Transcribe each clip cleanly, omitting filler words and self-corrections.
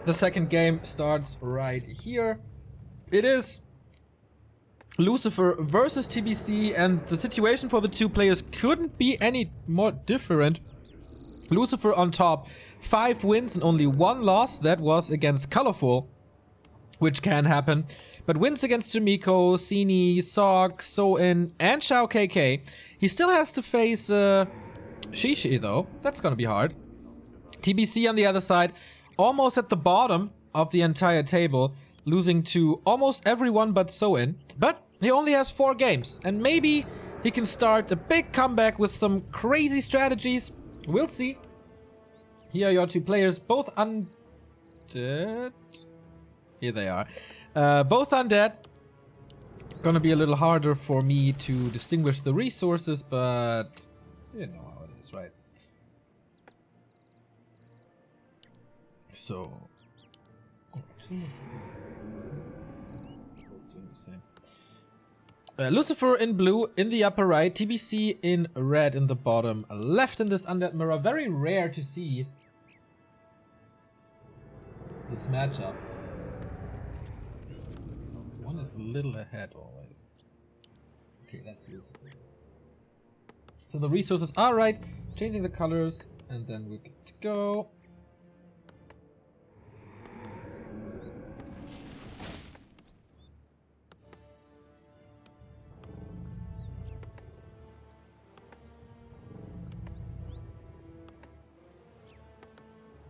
The second game starts right here. It is Lucifer versus TBC, and the situation for the two players couldn't be any more different. Lucifer on top, 5 wins and only 1 loss. That was against Colorful, which can happen. But wins against Jamiko, Sini, Sok, So-In, and Shao KK. He still has to face Shishi though. That's gonna be hard. TBC on the other side, almost at the bottom of the entire table, losing to almost everyone but So-In. But he only has 4 games, and maybe he can start a big comeback with some crazy strategies. We'll see. Here are your two players, both undead. Here they are. Both undead. Gonna be a little harder for me to distinguish the resources, but you know how it is, right? So... Lucifer in blue in the upper right, TBC in red in the bottom left in this undead mirror. Very rare to see this matchup. One is a little ahead always. Okay, that's Lucifer. So the resources are right, changing the colors, and then we're good to go.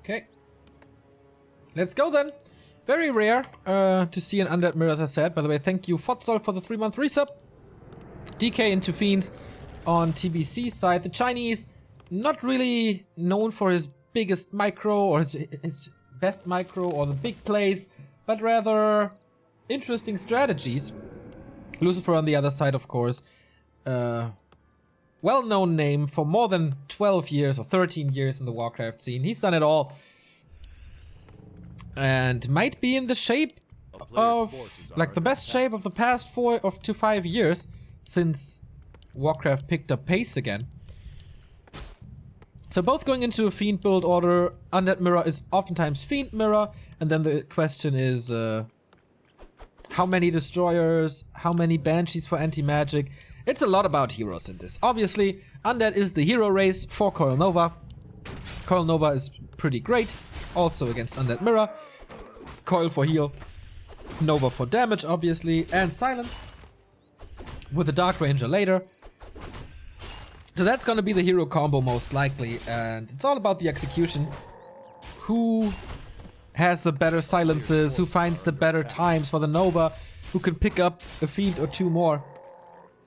Okay, let's go then. Very rare to see an undead mirror, as I said. By the way, thank you, Fotzol, for the 3-month resub. DK into Fiends on TBC side. The Chinese, not really known for his biggest micro or his best micro or the big plays, but rather interesting strategies. Lucifer on the other side, of course. Well-known name for more than 12 years or 13 years in the Warcraft scene. He's done it all. And might be in the shape of, like, the best shape of the past 4 to 5 years since Warcraft picked up pace again. So both going into a Fiend build order. Undead mirror is oftentimes Fiend mirror. And then the question is, how many Destroyers, how many Banshees for anti-magic? It's a lot about heroes in this. Obviously, Undead is the hero race for Coil Nova. Coil Nova is pretty great, also against Undead Mirror. Coil for heal, Nova for damage, obviously, and Silence with the Dark Ranger later. So that's gonna be the hero combo most likely, and it's all about the execution. Who has the better silences, who finds the better times for the Nova, who can pick up a Fiend or 2 more.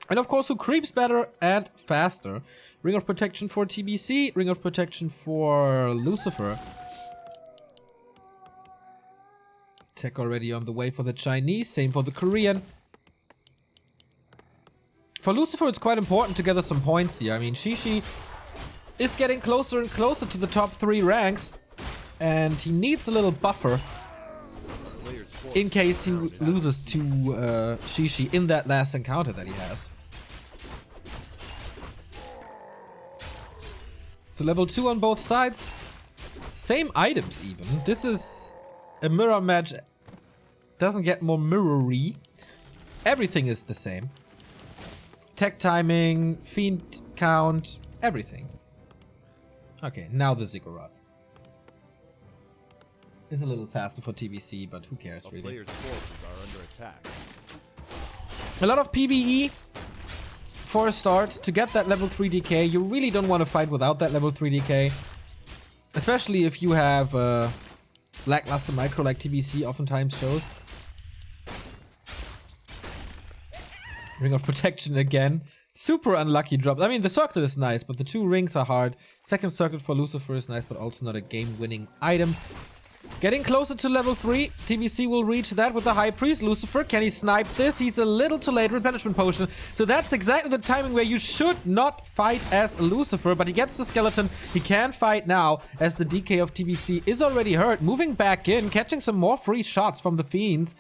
And of course, who creeps better and faster. Ring of Protection for TBC, Ring of Protection for Lucifer. Tech already on the way for the Chinese, same for the Korean. For Lucifer, it's quite important to gather some points here. I mean, Shishi is getting closer and closer to the top 3 ranks, and he needs a little buffer in case he loses to Shishi in that last encounter that he has. So level 2 on both sides. Same items even. This is a mirror match. Doesn't get more mirror-y. Everything is the same. Tech timing, Fiend count, everything. Okay, now the Ziggurat. Is a little faster for TBC, but who cares really. Player's forces are under attack. A lot of PvE for a start to get that level 3 DK. You really don't want to fight without that level 3 DK. Especially if you have lackluster micro like TBC oftentimes shows. Ring of Protection again. Super unlucky drops. I mean, the circlet is nice, but the 2 rings are hard. Second circlet for Lucifer is nice, but also not a game-winning item. Getting closer to level 3. TBC will reach that with the High Priest. Lucifer, can he snipe this? He's a little too late. Replenishment Potion. So that's exactly the timing where you should not fight as Lucifer. But he gets the skeleton. He can fight now as the DK of TBC is already hurt. Moving back in, catching some more free shots from the Fiends.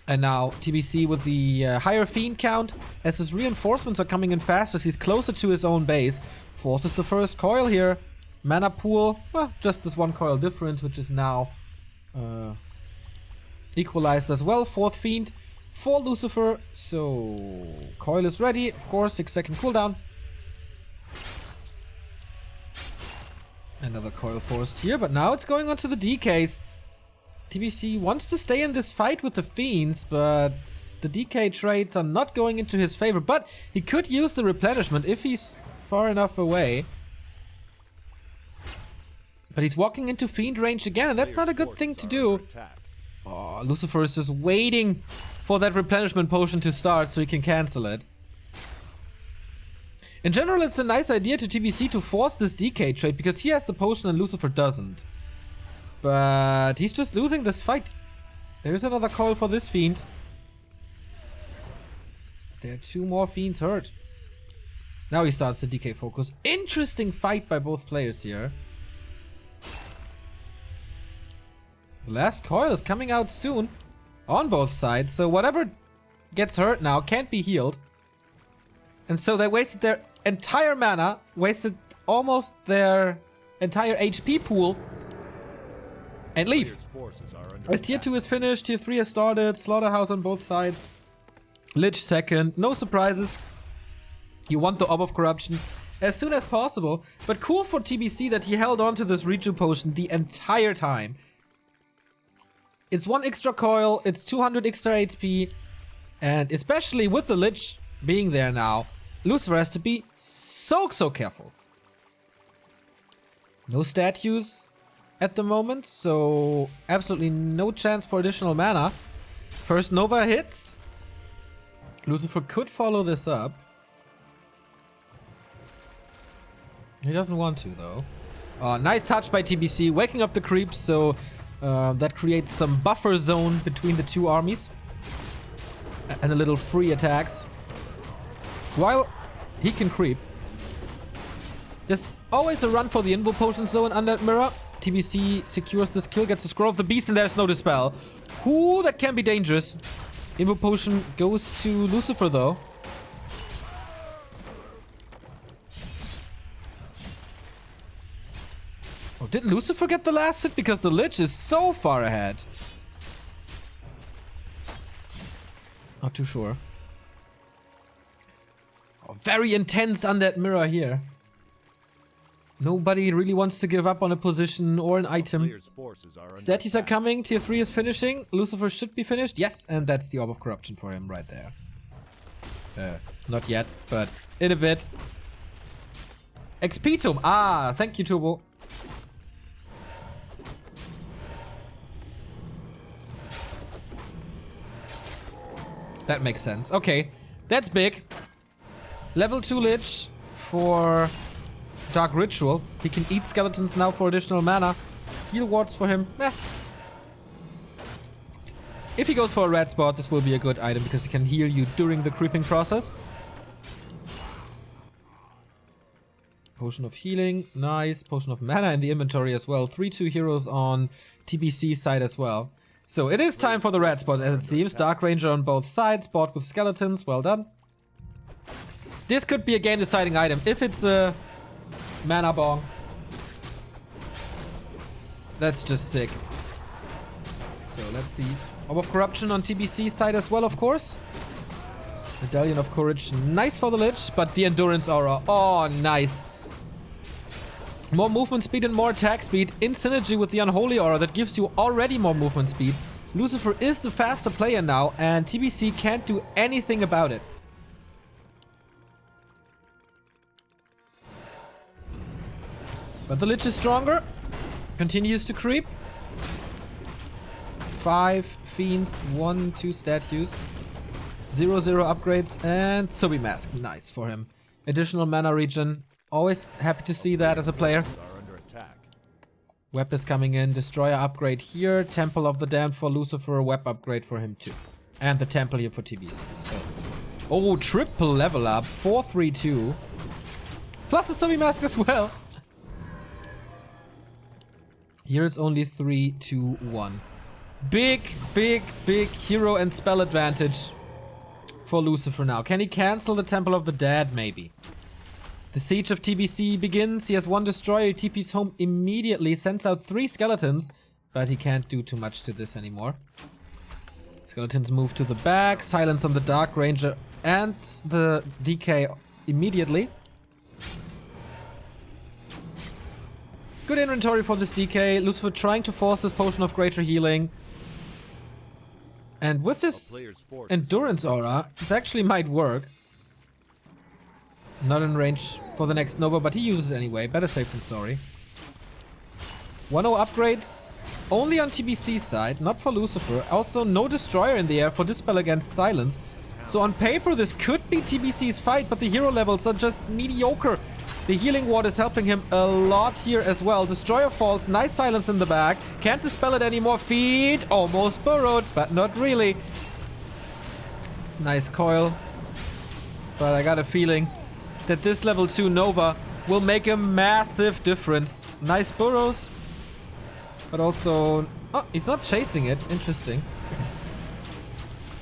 And now TBC with the higher Fiend count, as his reinforcements are coming in fast, as he's closer to his own base. Forces the first coil here. Mana pool, well, just this one coil difference, which is now equalized as well. 4th Fiend for Lucifer. So, coil is ready. Of course, 6-second cooldown. Another coil forced here, but now it's going on to the DKs. TBC wants to stay in this fight with the Fiends, but the DK trades are not going into his favor. But he could use the replenishment if he's far enough away. But he's walking into Fiend range again, and that's not a good thing to do. Oh, Lucifer is just waiting for that replenishment potion to start so he can cancel it. In general, it's a nice idea to TBC to force this DK trade because he has the potion and Lucifer doesn't. But he's just losing this fight. There's another coil for this Fiend. There are 2 more Fiends hurt. Now he starts the DK focus. Interesting fight by both players here. The last coil is coming out soon on both sides, so whatever gets hurt now can't be healed. And so they wasted their entire mana, wasted almost their entire HP pool, and leave. As tier 2 is finished, tier 3 has started, Slaughterhouse on both sides. Lich second, no surprises. You want the Orb of Corruption as soon as possible, but cool for TBC that he held on to this Reju potion the entire time. It's 1 extra coil, it's 200 extra HP, and especially with the Lich being there now, Lucifer has to be so careful. No statues at the moment, so absolutely no chance for additional mana. First Nova hits. Lucifer could follow this up. He doesn't want to, though. Nice touch by TBC, waking up the creeps, so that creates some buffer zone between the 2 armies. And a little free attacks. While he can creep. There's always a run for the Invo potions though in Undead Mirror. TBC secures this kill, gets the Scroll of the Beast, and there's no Dispel. Ooh, that can be dangerous. Invo potion goes to Lucifer though. Oh, did Lucifer get the last hit? Because the Lich is so far ahead. Not too sure. Oh, very intense Undead Mirror here. Nobody really wants to give up on a position or an item. Statues are coming. Tier 3 is finishing. Lucifer should be finished. Yes, and that's the Orb of Corruption for him right there. Not yet, but in a bit. XP Tome. Ah, thank you, Turbo. That makes sense. Okay, that's big. Level 2 Lich for Dark Ritual. He can eat skeletons now for additional mana. Heal wards for him. Meh. If he goes for a red spot, this will be a good item because he can heal you during the creeping process. Potion of Healing. Nice. Potion of Mana in the inventory as well. 3-2 heroes on TBC side as well. So it is time for the red spot as it seems. Dark Ranger on both sides. Bought with skeletons. Well done. This could be a game deciding item if it's a mana bong. That's just sick. So let's see. Orb of Corruption on TBC side as well, of course. Medallion of Courage. Nice for the Lich, but the Endurance Aura. Oh, nice. More movement speed and more attack speed in synergy with the Unholy Aura that gives you already more movement speed. Lucifer is the faster player now and TBC can't do anything about it. But the Lich is stronger. Continues to creep. 5 Fiends, 1-2 statues. 0-0 upgrades and Subi Mask. Nice for him. Additional mana regen. Always happy to see that as a player. Web is coming in. Destroyer upgrade here. Temple of the Damned for Lucifer. Web upgrade for him too. And the Temple here for TBC. So. Oh, triple level up. 4-3-2. Plus the Subi Mask as well. Here it's only 3-2-1. Big hero and spell advantage for Lucifer now. Can he cancel the Temple of the Dead? Maybe. The siege of TBC begins. He has one destroyer. He TPs home immediately. Sends out 3 skeletons. But he can't do too much to this anymore. Skeletons move to the back. Silence on the Dark Ranger and the DK immediately. Good inventory for this DK. Lucifer trying to force this potion of greater healing. And with this endurance aura, this actually might work. Not in range for the next Nova, but he uses it anyway. Better safe than sorry. 1-0 upgrades only on TBC's side, not for Lucifer. Also, no destroyer in the air for Dispel against Silence. So on paper, this could be TBC's fight, but the hero levels are just mediocre. The healing ward is helping him a lot here as well. Destroyer falls, nice Silence in the back. Can't dispel it anymore. Feed almost burrowed, but not really. Nice coil. But I got a feeling that this level 2 Nova will make a massive difference. Nice burrows. But also... oh, he's not chasing it. Interesting.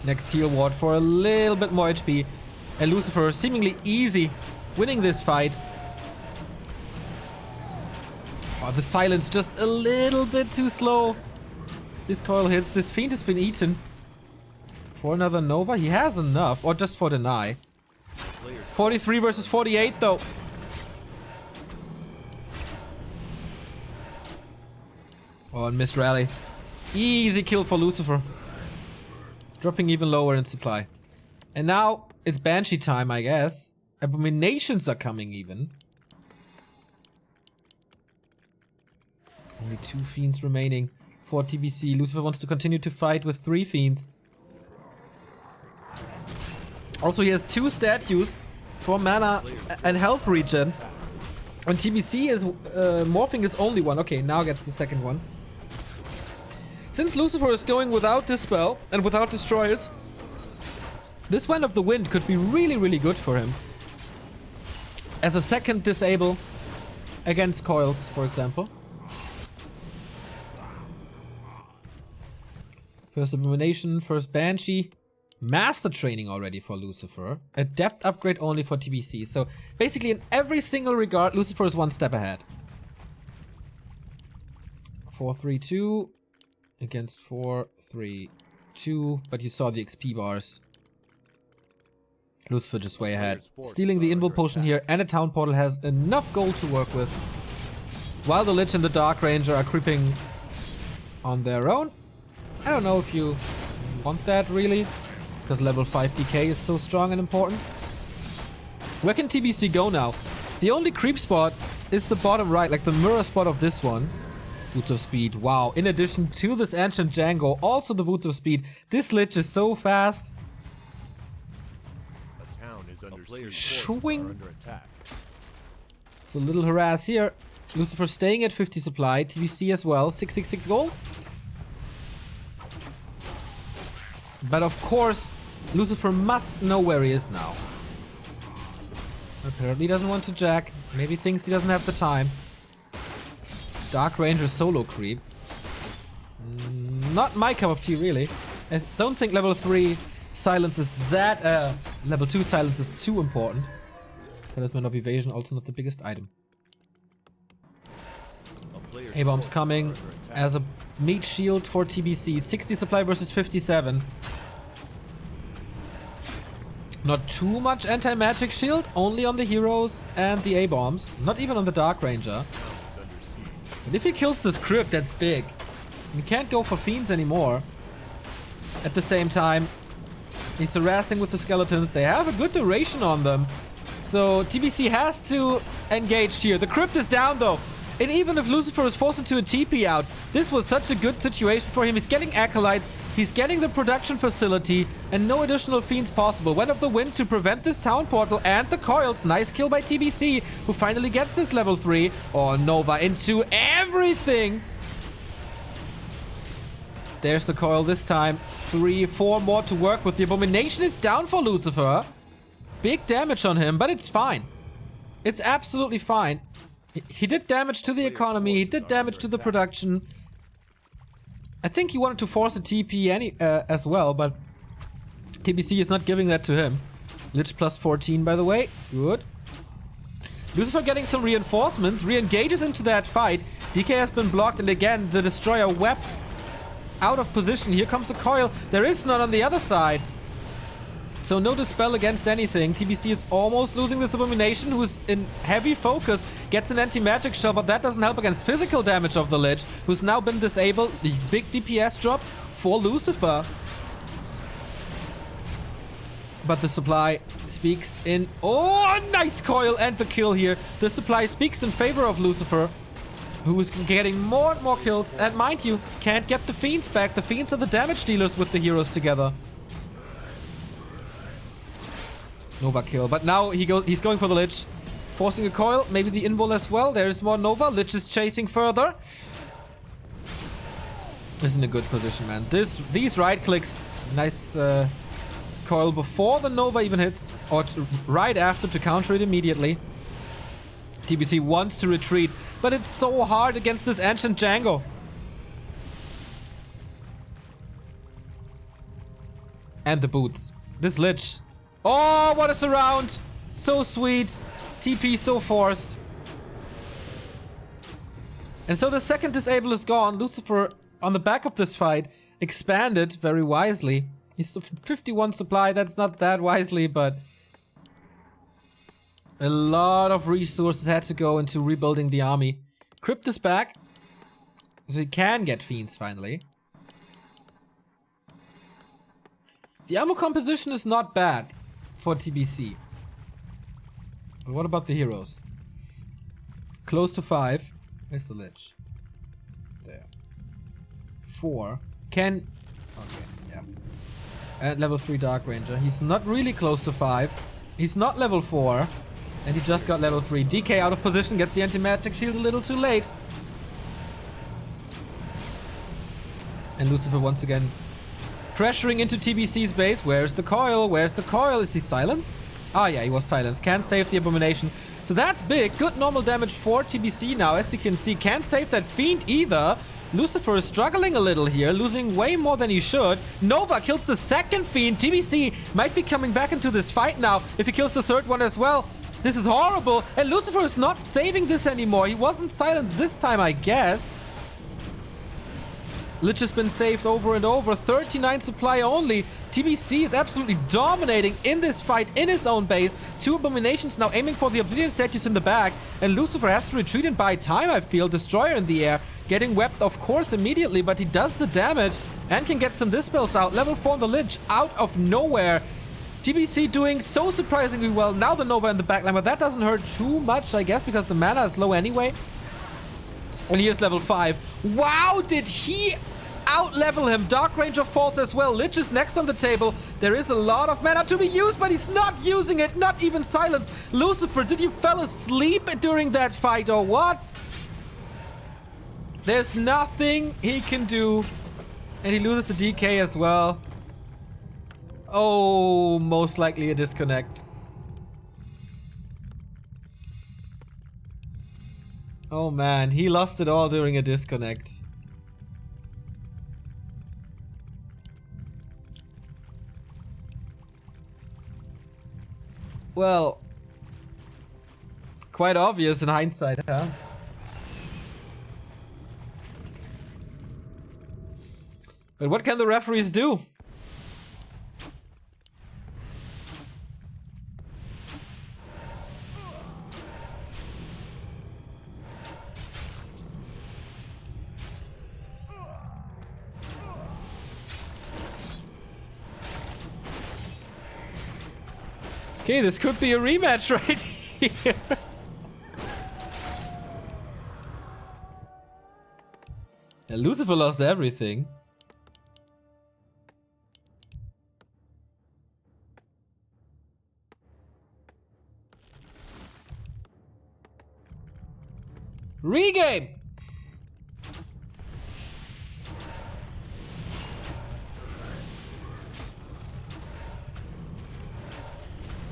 Next heal ward for a little bit more HP. And Lucifer seemingly easy winning this fight. Oh, the Silence just a little bit too slow. This coil hits. This Fiend has been eaten. For another Nova? He has enough. Or just for deny. 43 versus 48 though. Oh, and miss rally. Easy kill for Lucifer. Dropping even lower in supply. And now it's Banshee time, I guess. Abominations are coming even. Only 2 Fiends remaining for TBC. Lucifer wants to continue to fight with 3 Fiends. Also, he has 2 statues for mana and health regen. And TBC is morphing his only one. Okay, now gets the second one. Since Lucifer is going without Dispel and without Destroyers, this Wind of the Wind could be really, really good for him. As a second disable against coils, for example. First Abomination, first Banshee. Master training already for Lucifer. Adept upgrade only for TBC. So basically in every single regard, Lucifer is 1 step ahead. 4-3-2 against 4-3-2. But you saw the XP bars. Lucifer just way ahead. Stealing the Invul Potion here and a Town Portal has enough gold to work with. While the Lich and the Dark Ranger are creeping on their own. I don't know if you want that really. Because level 5 DK is so strong and important. Where can TBC go now? The only creep spot is the bottom right, like the mirror spot of this one. Boots of Speed, wow. In addition to this Ancient Django, also the Boots of Speed. This Lich is so fast. A town is under Swing. attack. So little harass here. Lucifer staying at 50 supply. TBC as well, 666 gold. But of course, Lucifer must know where he is now. Apparently doesn't want to jack. Maybe thinks he doesn't have the time. Dark Ranger solo creep. Not my cup of tea, really. I don't think level 3 silence is that... level 2 silence is too important. Talisman of Evasion, also not the biggest item. A-bombs coming as a meat shield for TBC. 60 supply versus 57. Not too much anti-magic shield, only on the heroes and the A-bombs. Not even on the Dark Ranger. But if he kills this crypt, that's big. He can't go for Fiends anymore. At the same time, he's harassing with the skeletons. They have a good duration on them. So TBC has to engage here. The crypt is down though. And even if Lucifer is forced into a TP out, this was such a good situation for him. He's getting Acolytes, he's getting the production facility, and no additional Fiends possible. Wind of the Wind to prevent this Town Portal and the coils. Nice kill by TBC, who finally gets this level 3. Oh, Nova into everything. There's the coil this time. 3, 4 more to work with. The Abomination is down for Lucifer. Big damage on him, but it's fine. It's absolutely fine. He did damage to the economy, he did damage to the production. I think he wanted to force a TP as well, but TBC is not giving that to him. Lich plus 14, by the way. Good. Lucifer getting some reinforcements, re-engages into that fight. DK has been blocked, and again, the Destroyer wept out of position. Here comes a coil. There is none on the other side. So no dispel against anything. TBC is almost losing this Abomination, who's in heavy focus. Gets an anti-magic shell, but that doesn't help against physical damage of the Lich, who's now been disabled. The big DPS drop for Lucifer. But the supply speaks in... Oh, nice coil and the kill here. The supply speaks in favor of Lucifer, who is getting more and more kills. And mind you, can't get the Fiends back. The Fiends are the damage dealers with the heroes together. Nova kill. But now he's going for the Lich. Forcing a coil. Maybe the invul as well. There's more Nova. Lich is chasing further. This is in a good position, man. These right clicks. Nice... coil before the Nova even hits, or right after to counter it immediately. TBC wants to retreat, but it's so hard against this ancient Django. And the boots. This Lich. Oh, what a surround! So sweet. TP so forced. And so the second disable is gone. Lucifer, on the back of this fight, expanded very wisely. He's 51 supply, that's not that wisely, but a lot of resources had to go into rebuilding the army. Crypt is back, so he can get Fiends finally. The ammo composition is not bad for TBC. But what about the heroes? Close to 5. Where's the Lich? There. 4. Can... Okay, yeah. At level 3 Dark Ranger. He's not really close to 5. He's not level 4. And he just got level 3. DK out of position, gets the anti-magic shield a little too late. And Lucifer once again pressuring into TBC's base. Where's the coil? Where's the coil? Is he silenced? Ah, yeah, he was silenced. Can't save the Abomination. So that's big. Good normal damage for TBC now, as you can see. Can't save that Fiend either. Lucifer is struggling a little here, losing way more than he should. Nova kills the second Fiend. TBC might be coming back into this fight now if he kills the third one as well. This is horrible. And Lucifer is not saving this anymore. He wasn't silenced this time, I guess. Lich has been saved over and over. 39 supply only. TBC is absolutely dominating in this fight in his own base. 2 Abominations now aiming for the Obsidian statues in the back. And Lucifer has to retreat and buy time, I feel. Destroyer in the air. Getting wept, of course, immediately, but he does the damage and can get some dispels out. Level 4 on the Lich out of nowhere. TBC doing so surprisingly well. Now the Nova in the backline, but that doesn't hurt too much, I guess, because the mana is low anyway. And here's level 5. Wow, did he out-level him? Dark Ranger falls as well. Lich is next on the table. There is a lot of mana to be used, but he's not using it. Not even silence. Lucifer, did you fell asleep during that fight or what? There's nothing he can do. And he loses the DK as well. Oh, most likely a disconnect. Oh man, he lost it all during a disconnect. Well, quite obvious in hindsight, huh? But what can the referees do? Okay, this could be a rematch right here. Yeah, Lucifer lost everything. Regame!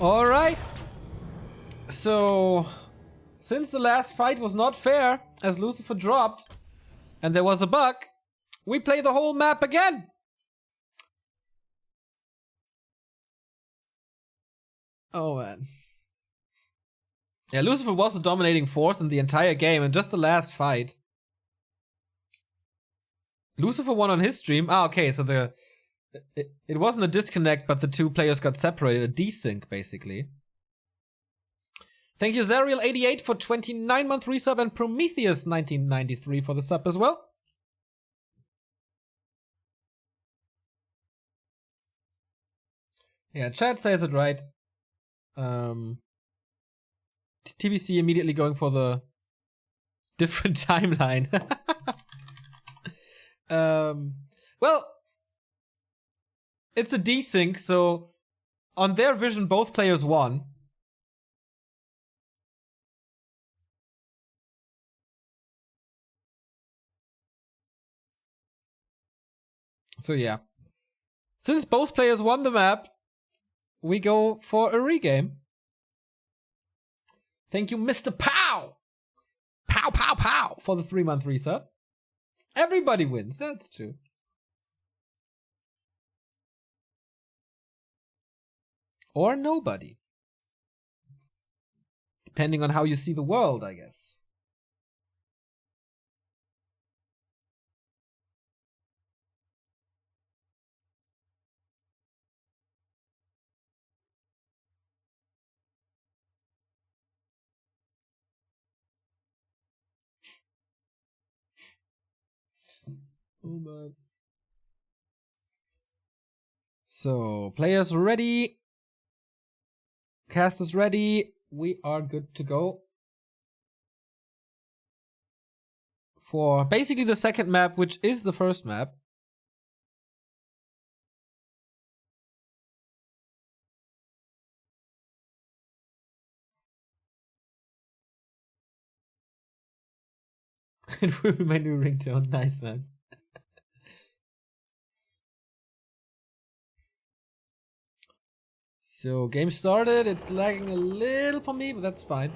Alright. So, since the last fight was not fair, as Lucifer dropped, and there was a bug, we play the whole map again. Oh man. Yeah, Lucifer was the dominating force in the entire game, and just the last fight. Lucifer won on his stream. Ah, okay, so it wasn't a disconnect, but the two players got separated. A desync, basically. Thank you, Zariel88 for 29-month resub, and Prometheus1993 for the sub as well. Yeah, chat says it right. TBC immediately going for the different timeline. Well, it's a desync, so on their vision, both players won. So yeah. Since both players won the map, we go for a regame. Thank you, Mr. Pow! Pow, pow, pow! For the 3-month resub. Everybody wins, that's true. Or nobody. Depending on how you see the world, I guess. Oh my. So, players ready. Cast is ready. We are good to go. For basically the second map, which is the first map. It will be my new ringtone. Nice, man. So, game started. It's lagging a little for me, but that's fine.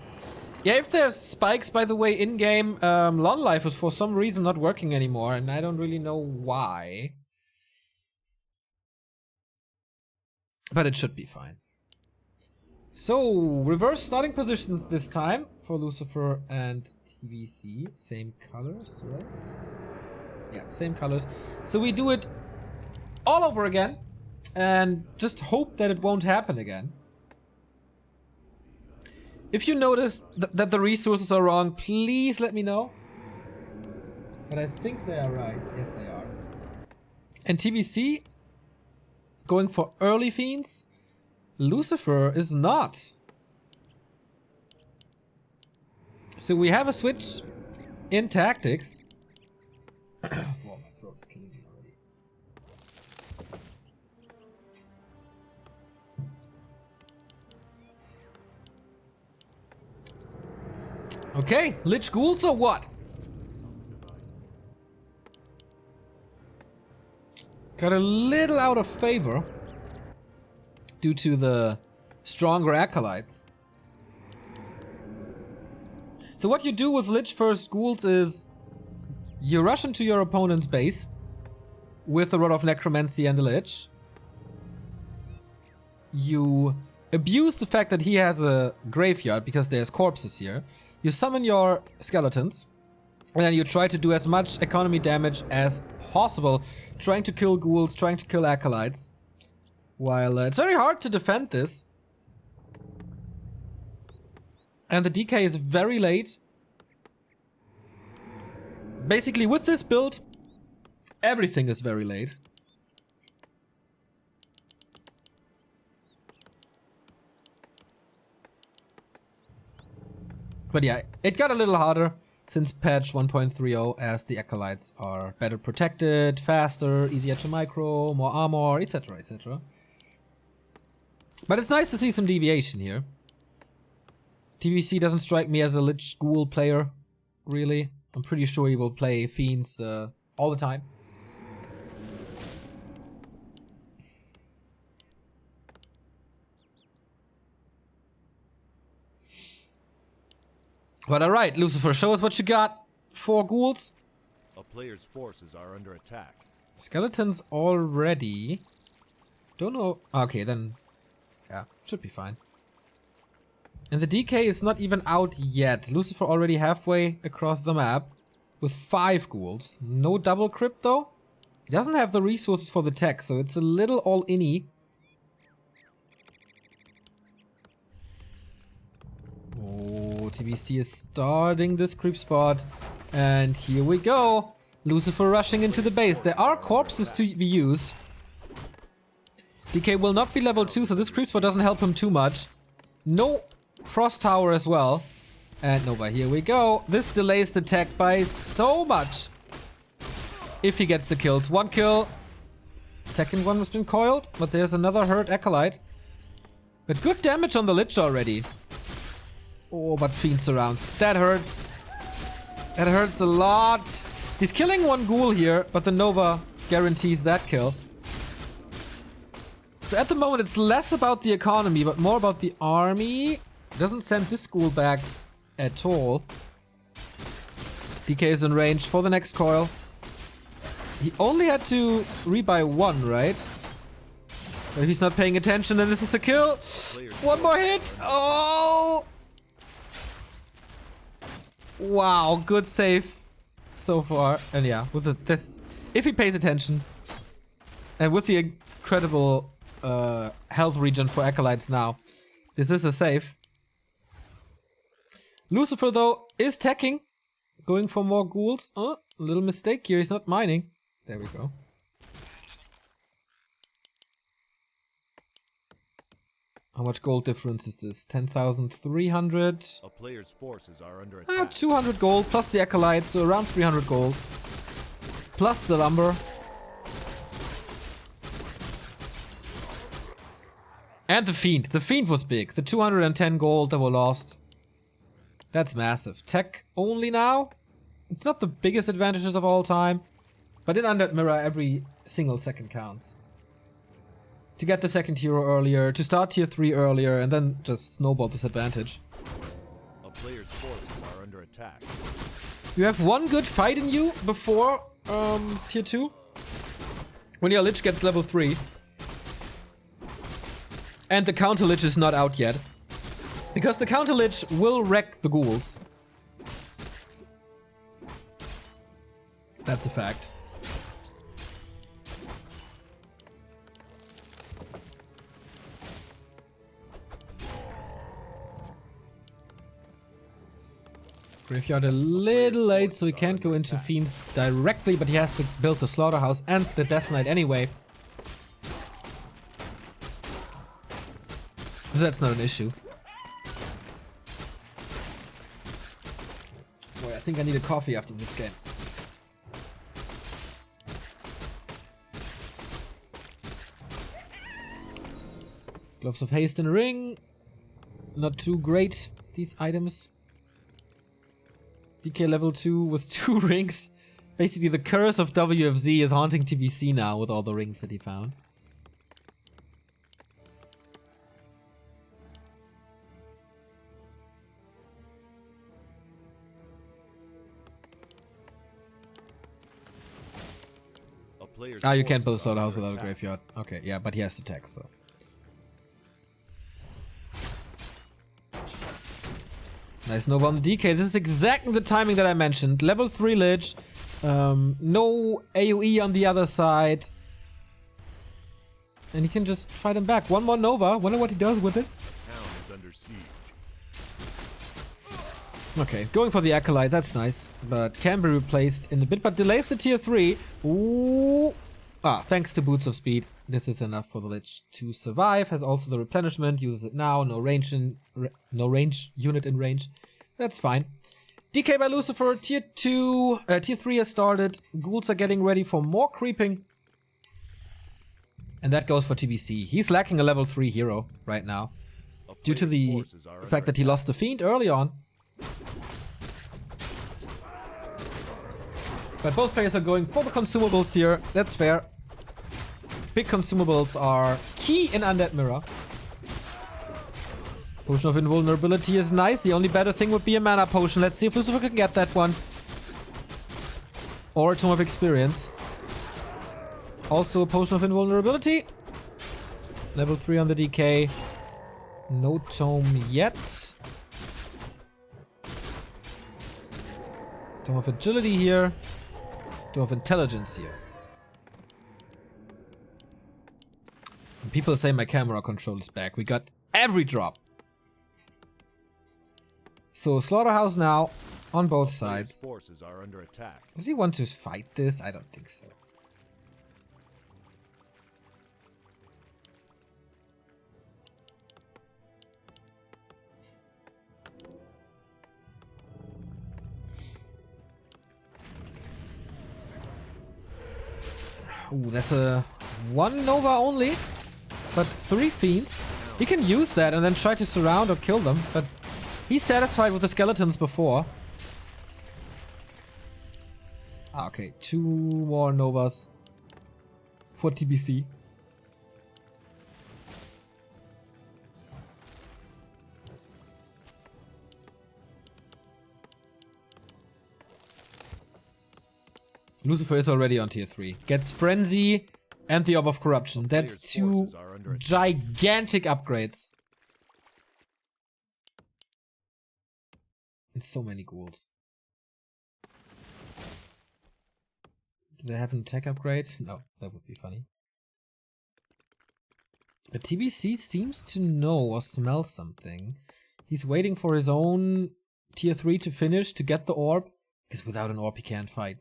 Yeah, if there's spikes, by the way, in-game, Long Life is for some reason not working anymore, and I don't really know why. But it should be fine. So, reverse starting positions this time for Lucifer and TBC. Same colors, right? Yeah, same colors. So we do it all over again and just hope that it won't happen again. If you notice that the resources are wrong, please let me know. But I think they are right. Yes, they are. And TBC going for early fiends. Lucifer is not. So we have a switch in tactics. Whoa, my throat's killing me already. Okay, Lich Ghouls or what? Got a little out of favor due to the stronger acolytes. So what you do with Lich first Ghouls is you rush into your opponent's base with a Rod of Necromancy and a Lich. You abuse the fact that he has a graveyard because there's corpses here. You summon your skeletons and then you try to do as much economy damage as possible, trying to kill ghouls, trying to kill acolytes. While it's very hard to defend this. And the DK is very late. Basically, with this build, everything is very late. But yeah, it got a little harder since patch 1.30 as the acolytes are better protected, faster, easier to micro, more armor, etc, etc. But it's nice to see some deviation here. TBC doesn't strike me as a Lich Ghoul player, really. I'm pretty sure he will play Fiends all the time. But alright, Lucifer, show us what you got. 4 ghouls. A player's forces are under attack. Skeletons already. Don't know. Okay, then. Yeah, should be fine. And the DK is not even out yet. Lucifer already halfway across the map with 5 ghouls. No double crypt though. He doesn't have the resources for the tech, so it's a little all-inny. Oh, TBC is starting this creep spot. And here we go. Lucifer rushing into the base. There are corpses to be used. DK will not be level 2, so this creep spot doesn't help him too much. No frost tower as well. And Nova, here we go. This delays the tech by so much. If he gets the kills. 1 kill. Second one has been coiled, but there's another hurt Acolyte. But good damage on the Lich already. Oh, but Fiend surrounds. That hurts. That hurts a lot. He's killing 1 ghoul here, but the Nova guarantees that kill. So at the moment, it's less about the economy, but more about the army. Doesn't send this ghoul back at all. DK is in range for the next coil. He only had to rebuy 1, right? But if he's not paying attention, then this is a kill. 1 more hit. Oh! Wow, good save so far. And yeah, with this, if he pays attention, and with the incredible health regen for Acolytes now, this is a save. Lucifer though is teching, going for more ghouls. Oh, a little mistake here. He's not mining. There we go. How much gold difference is this? 10,300. A player's forces are under attack. 200 gold plus the Acolyte, so around 300 gold. Plus the lumber. And the Fiend. The Fiend was big. The 210 gold that were lost. That's massive. Tech only now. It's not the biggest advantages of all time. But in Undead Mirror, every single second counts. To get the second hero earlier, to start tier 3 earlier, and then just snowball this advantage. A player's forces are under attack. You have 1 good fight in you before tier 2. When your Lich gets level 3. And the counter Lich is not out yet. Because the counter Lich will wreck the ghouls. That's a fact. Graveyard a little late, so he can't go into Fiends directly, but he has to build the Slaughterhouse and the Death Knight anyway. So that's not an issue. Boy, I think I need a coffee after this game. Gloves of Haste and a ring. Not too great, these items. DK level 2 with 2 rings. Basically, the curse of WFZ is haunting TBC now with all the rings that he found. Ah, you can't build a slaughterhouse without a graveyard. Okay, yeah, but he has to tech, so. Nice Nova on the DK. This is exactly the timing that I mentioned. Level 3 Lich. No AoE on the other side. And he can just fight him back. 1 more Nova. Wonder what he does with it. Town is under siege. Okay, going for the Acolyte. That's nice. But can be replaced in a bit. But delays the tier 3. Ooh. Ah, thanks to Boots of Speed. This is enough for the Lich to survive. Has also the replenishment. Uses it now. No range unit in range. That's fine. DK by Lucifer. Tier 3 has started. Ghouls are getting ready for more creeping. And that goes for TBC. He's lacking a level 3 hero right now. Due to the fact that he lost the Fiend early on. But both players are going for the consumables here. That's fair. Big consumables are key in Undead Mirror. Potion of Invulnerability is nice. The only better thing would be a mana potion. Let's see if Lucifer can get that one. Or a Tome of Experience. Also a Potion of Invulnerability. Level 3 on the DK. No Tome yet. Don't have agility here. Don't have intelligence here. And people say my camera control is back. We got every drop. So slaughterhouse now on both sides. Forces are under attack. Does he want to fight this? I don't think so. Ooh, that's a 1 Nova only, but 3 Fiends. He can use that and then try to surround or kill them, but he's satisfied with the skeletons before. Ah, okay, 2 more Novas for TBC. Lucifer is already on tier 3. Gets Frenzy and the Orb of Corruption. That's 2 gigantic upgrades. And so many ghouls. Do they have an attack upgrade? No, that would be funny. But TBC seems to know or smell something. He's waiting for his own tier 3 to finish to get the orb. Because without an orb he can't fight.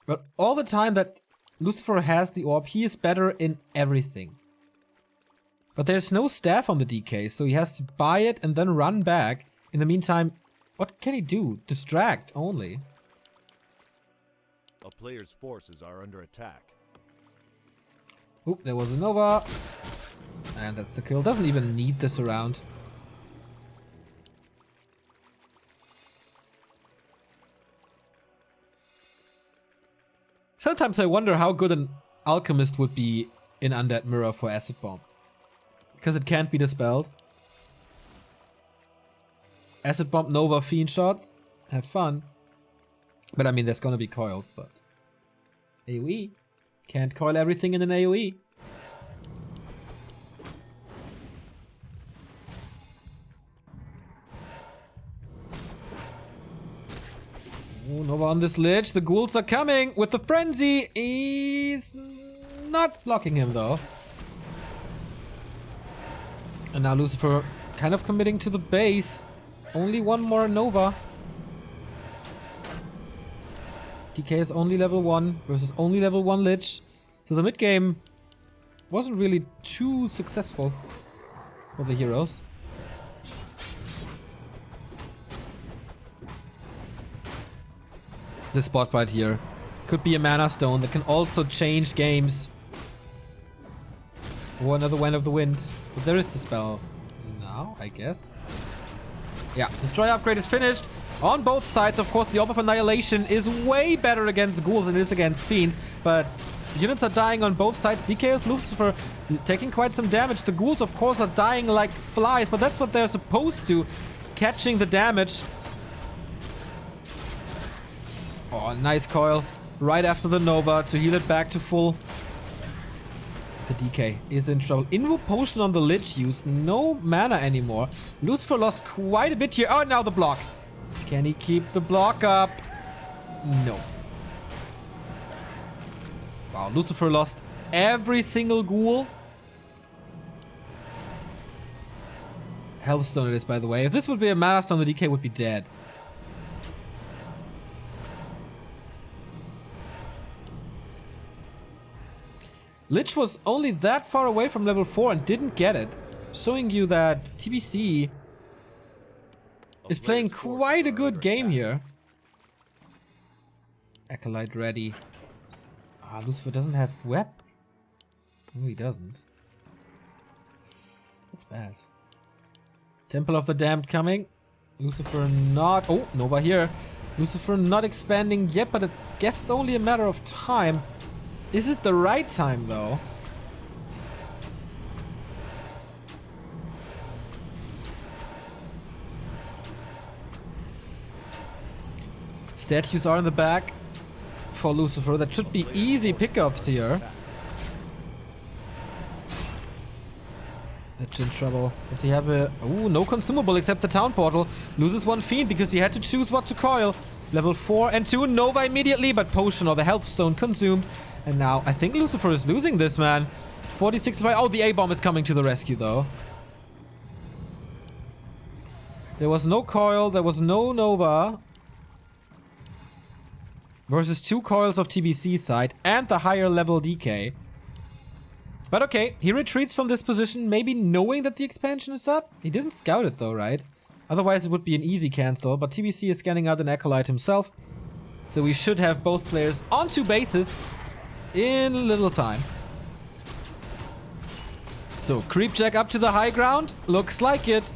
But all the time that Lucifer has the orb, he is better in everything. But there's no staff on the DK, so he has to buy it and then run back. In the meantime, what can he do? Distract only. A player's forces are under attack. Oop, there was a Nova. And that's the kill. Doesn't even need this around. Sometimes I wonder how good an alchemist would be in Undead Mirror for Acid Bomb. Because it can't be dispelled. Acid Bomb, Nova, Fiend shots. Have fun. But I mean, there's gonna be coils, but... AoE. Can't coil everything in an AoE. Oh, Nova on this lich. The ghouls are coming with the frenzy. He's not blocking him though. And now Lucifer kind of committing to the base. Only 1 more Nova. DK is only level 1 versus only level 1 lich. So the mid game wasn't really too successful for the heroes. This spot right here could be a mana stone that can also change games. Or another Wind of the Wind. But there is the spell now, I guess. Yeah, Destroy upgrade is finished. On both sides, of course, the Orb of Annihilation is way better against ghouls than it is against fiends. But units are dying on both sides. DK of Lucifer taking quite some damage. The ghouls, of course, are dying like flies, but that's what they're supposed to. Catching the damage. Oh, nice coil. Right after the Nova to heal it back to full. The DK is in trouble. Invo Potion on the Lich used. No mana anymore. Lucifer lost quite a bit here. Oh, now the block. Can he keep the block up? No. Wow, Lucifer lost every single ghoul. Healthstone it is, by the way. If this would be a mana stone, the DK would be dead. Lich was only that far away from level 4 and didn't get it. Showing you that TBC is playing quite a good game here. Acolyte ready. Ah, Lucifer doesn't have web. No, he doesn't. That's bad. Temple of the Damned coming. Lucifer not... Oh, Nova here. Lucifer not expanding yet, but I guess it's only a matter of time. Is it the right time, though? Statues are in the back for Lucifer. That should be easy pickups here. That's in trouble. Does he have a... Oh, no consumable except the town portal. Loses 1 fiend because he had to choose what to coil. Level 4 and 2 Nova immediately, but Potion or the Health Stone consumed. And now I think Lucifer is losing this, man. 46 by... Oh, the A-bomb is coming to the rescue, though. There was no coil. There was no Nova. Versus 2 coils of TBC side and the higher level DK. But okay, he retreats from this position, maybe knowing that the expansion is up. He didn't scout it though, right? Otherwise it would be an easy cancel, but TBC is scanning out an Acolyte himself. So we should have both players on 2 bases in little time. So, creep check up to the high ground. Looks like it.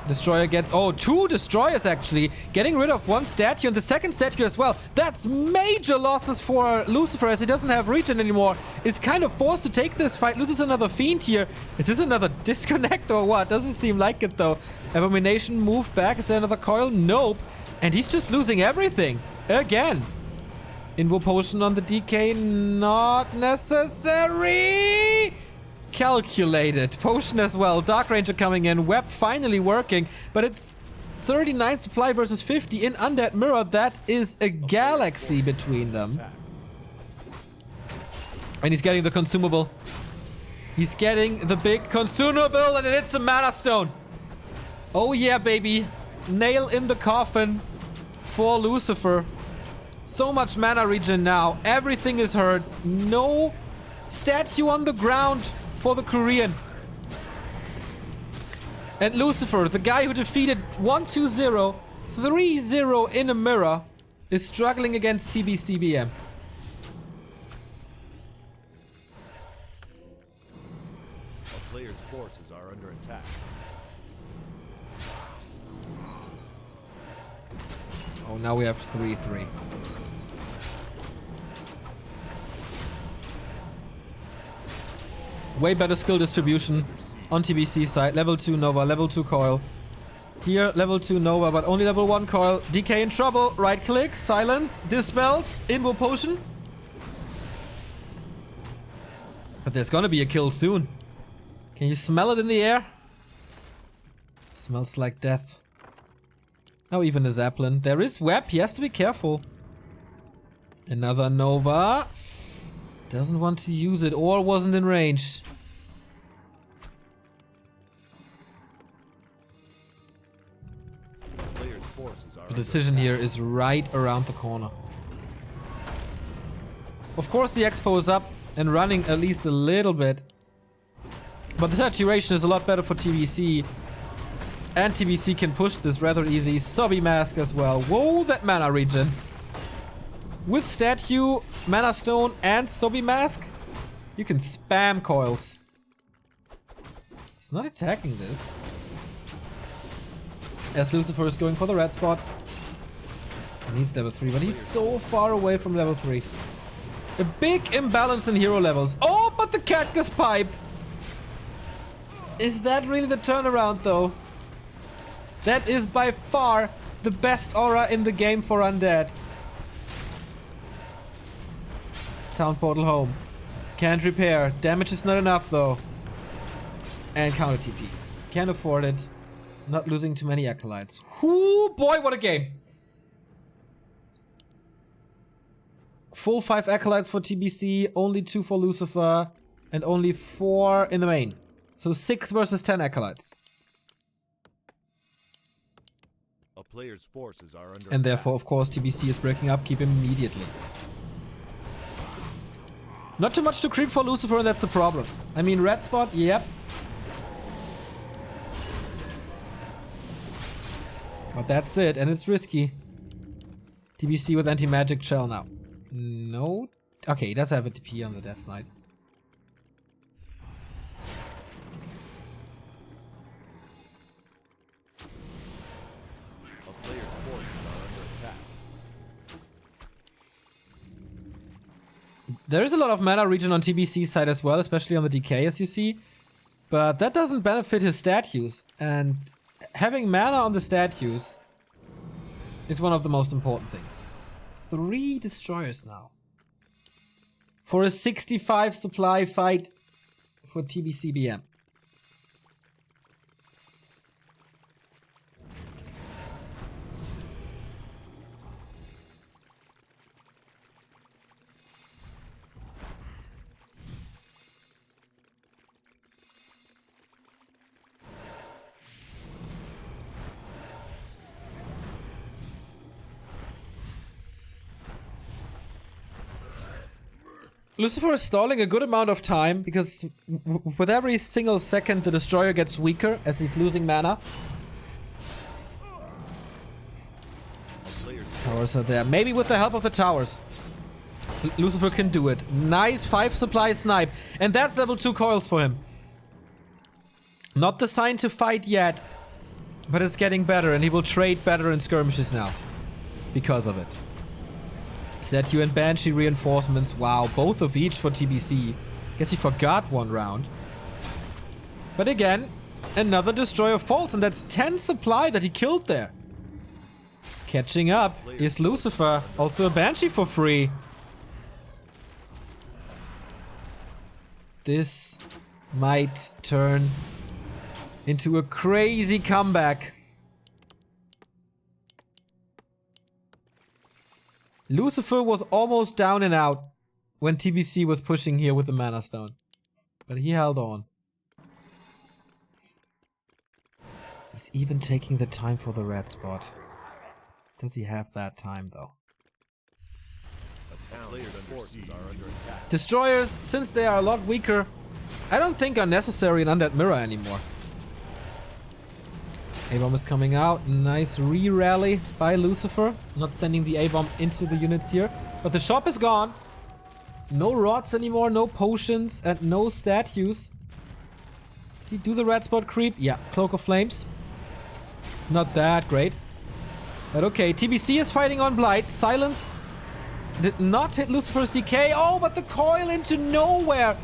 Destroyer gets... Oh, 2 destroyers actually. Getting rid of 1 statue and the second statue as well. That's major losses for Lucifer as he doesn't have regen anymore. Is kind of forced to take this fight. Loses another fiend here. Is this another disconnect or what? Doesn't seem like it though. Abomination moved back. Is there another coil? Nope. And he's just losing everything. Again. Invo potion on the DK. Not necessary. Calculated. Potion as well. Dark Ranger coming in. Web finally working. But it's 39 supply versus 50 in Undead Mirror. That is a galaxy between them. And he's getting the consumable. He's getting the big consumable and it's a mana stone. Oh yeah, baby. Nail in the coffin for Lucifer. So much mana regen now. Everything is hurt. No statue on the ground for the Korean. And Lucifer, the guy who defeated 1-2-0, 3-0 in a mirror, is struggling against TBCBM. A player's forces are under attack. Oh, now we have 3-3. Way better skill distribution on TBC side. Level 2 Nova, level 2 coil. Here, level 2 Nova, but only level 1 coil. DK in trouble. Right click, silence, dispel, Invo potion. But there's gonna be a kill soon. Can you smell it in the air? Smells like death. Oh, even a Zeppelin. There is web, he has to be careful. Another Nova. Doesn't want to use it or wasn't in range. The decision here is right around the corner. Of course the expo is up and running at least a little bit. But the saturation is a lot better for TBC. And TBC can push this rather easy. Sobby Mask as well. Whoa, that mana regen. With statue, mana stone, and Sobby Mask, you can spam coils. He's not attacking this. As Lucifer is going for the red spot. He needs level 3, but he's so far away from level 3. A big imbalance in hero levels. Oh, but the cactus pipe! Is that really the turnaround, though? That is by far the best aura in the game for Undead. Town portal home. Can't repair. Damage is not enough, though. And counter TP. Can't afford it. Not losing too many acolytes. Whoo, boy, what a game! Full 5 acolytes for TBC, only 2 for Lucifer, and only 4 in the main. So 6 versus 10 acolytes. A player's forces are under And attack. therefore, of course, TBC is breaking up. Keep him immediately. Not too much to creep for Lucifer, and that's the problem. I mean, red spot, yep. But that's it, and it's risky. TBC with anti-magic shell now. No. Okay, he does have a TP on the Death Knight. A player's forces are under attack. There is a lot of mana regen on TBC side as well, especially on the DK, as you see. But that doesn't benefit his statues. And having mana on the statues is one of the most important things. 3 destroyers now. For a 65 supply fight for TBCBM. Lucifer is stalling a good amount of time because with every single second the destroyer gets weaker as he's losing mana. Towers are there. Maybe with the help of the towers. Lucifer can do it. Nice 5 supply snipe. And that's level 2 coils for him. Not the sign to fight yet. But it's getting better and he will trade better in skirmishes now. Because of it. Statue and Banshee reinforcements. Wow, both of each for TBC. Guess he forgot one round. But again, another destroyer falls and that's 10 supply that he killed there. Catching up is Lucifer. Also a Banshee for free. This might turn into a crazy comeback. Lucifer was almost down and out when TBC was pushing here with the Mana Stone. But he held on. He's even taking the time for the red spot. Does he have that time though? Destroyers, since they are a lot weaker, I don't think are necessary in Undead Mirror anymore. A-bomb is coming out. Nice re-rally by Lucifer. Not sending the A-bomb into the units here. But the shop is gone. No rods anymore, no potions, and no statues. Did he do the red spot creep? Yeah, Cloak of Flames. Not that great. But okay, TBC is fighting on Blight. Silence did not hit Lucifer's DK. Oh, but the coil into nowhere.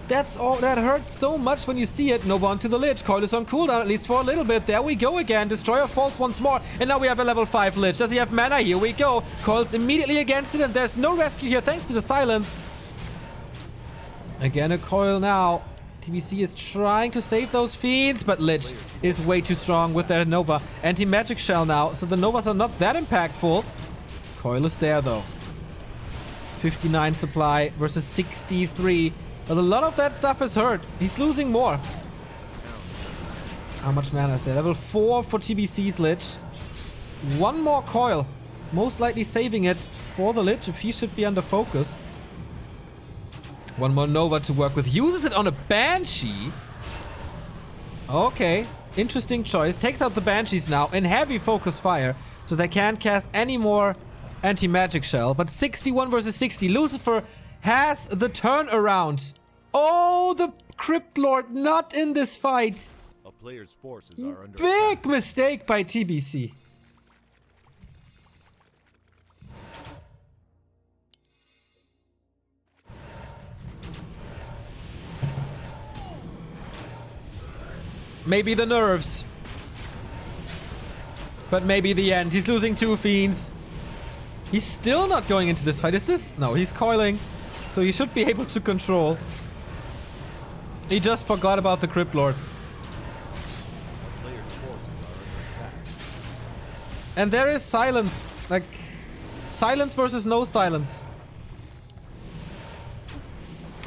That's all. That hurts so much when you see it. Nova onto the Lich. Coil is on cooldown, at least for a little bit. There we go again. Destroyer falls once more. And now we have a level 5 Lich. Does he have mana? Here we go. Coil's immediately against it, and there's no rescue here thanks to the silence. Again, a coil now. TBC is trying to save those fiends, but Lich is way too strong with their Nova. Anti-magic shell now, so the Novas are not that impactful. Coil is there, though. 59 supply versus 63. But a lot of that stuff is hurt. He's losing more. How much mana is there? Level 4 for TBC's Lich. One more coil. Most likely saving it for the Lich if he should be under focus. One more Nova to work with. Uses it on a Banshee. Okay. Interesting choice. Takes out the Banshees now in heavy focus fire. So they can't cast any more anti-magic shell. But 61 versus 60. Lucifer has the turnaround. Oh, the Crypt Lord not in this fight. A player's forces are under Big mistake by TBC. Maybe the nerves. But maybe the end. He's losing 2 fiends. He's still not going into this fight. Is this? No, he's coiling. So he should be able to control. He just forgot about the Crypt Lord. And there is silence. Like, silence versus no silence.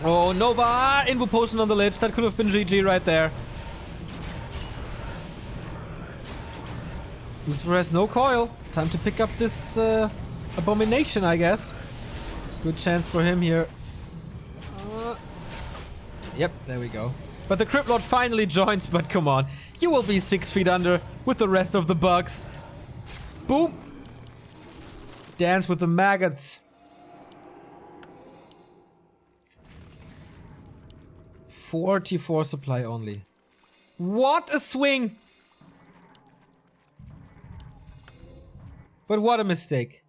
Oh, Nova! Invo potion on the Lich. That could have been GG right there. Lucifer has no coil. Time to pick up this abomination, I guess. Good chance for him here. Yep, there we go. But the Crypt Lord finally joins, but come on. You will be 6 feet under with the rest of the bugs. Boom! Dance with the maggots. 44 supply only. What a swing! But what a mistake.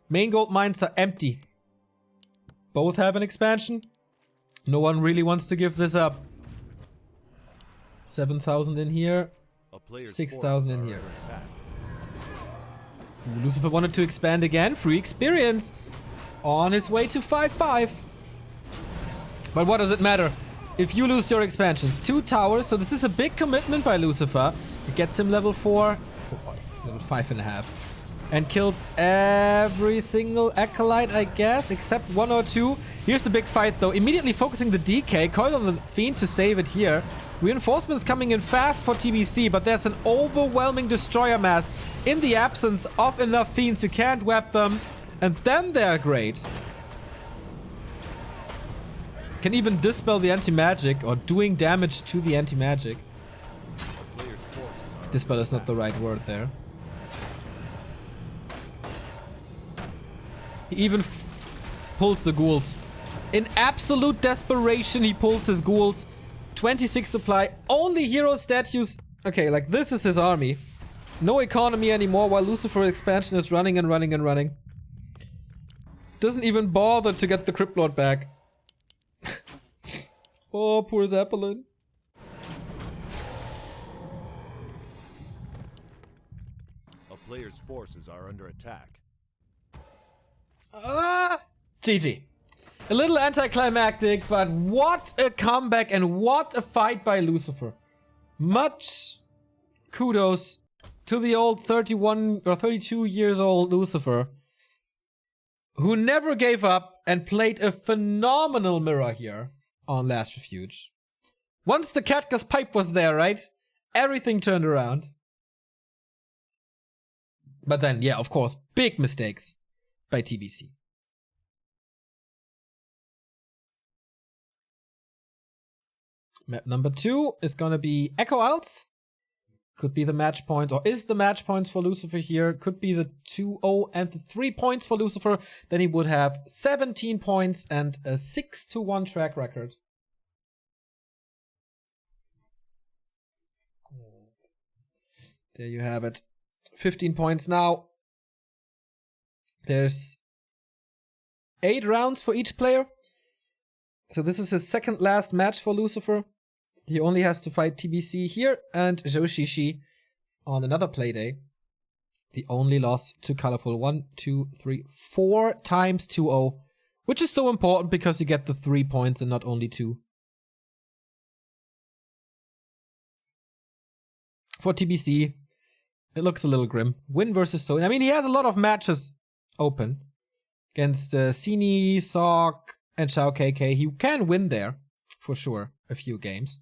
Main gold mines are empty. Both have an expansion. No one really wants to give this up. 7,000 in here. 6,000 in here. Ooh, Lucifer wanted to expand again. Free experience. On his way to 5-5. But what does it matter? If you lose your expansions. 2 towers. So this is a big commitment by Lucifer. It gets him level 4. Level 5.5. And kills every single acolyte, I guess, except 1 or 2. Here's the big fight, though. Immediately focusing the DK. Coil on the Fiend to save it here. Reinforcements coming in fast for TBC, but there's an overwhelming destroyer mass. In the absence of enough Fiends, you can't web them. And then they're great. Can even dispel the anti-magic or doing damage to the anti-magic. A player's forces are Dispel is not the right word there. He even pulls the ghouls. In absolute desperation, he pulls his ghouls. 26 supply, only hero statues. Okay, like this is his army. No economy anymore while Lucifer expansion is running and running and running. Doesn't even bother to get the Crypt Lord back. Oh, poor Zeppelin. A player's forces are under attack. GG. A little anticlimactic, but what a comeback and what a fight by Lucifer. Much kudos to the old 31 or 32 years old Lucifer, who never gave up and played a phenomenal mirror here on Last Refuge. Once the Katka's pipe was there, right? Everything turned around. But then, yeah, of course, big mistakes by TBC. Map number 2 is gonna be Echo Isles. Could be the match point, or is the match points for Lucifer here. Could be the 2-0 and the 3 points for Lucifer. Then he would have 17 points and a 6-1 track record. There you have it. 15 points now. There's 8 rounds for each player. So this is his second last match for Lucifer. He only has to fight TBC here and Joshishi on another Playday. The only loss to Colorful. 1, 2, 3, 4 times 2-0. Which is so important because you get the 3 points and not only 2. For TBC, it looks a little grim. Win versus Sony. I mean, he has a lot of matches open. Against Sini, Sok, and Shao KK. He can win there, for sure, a few games.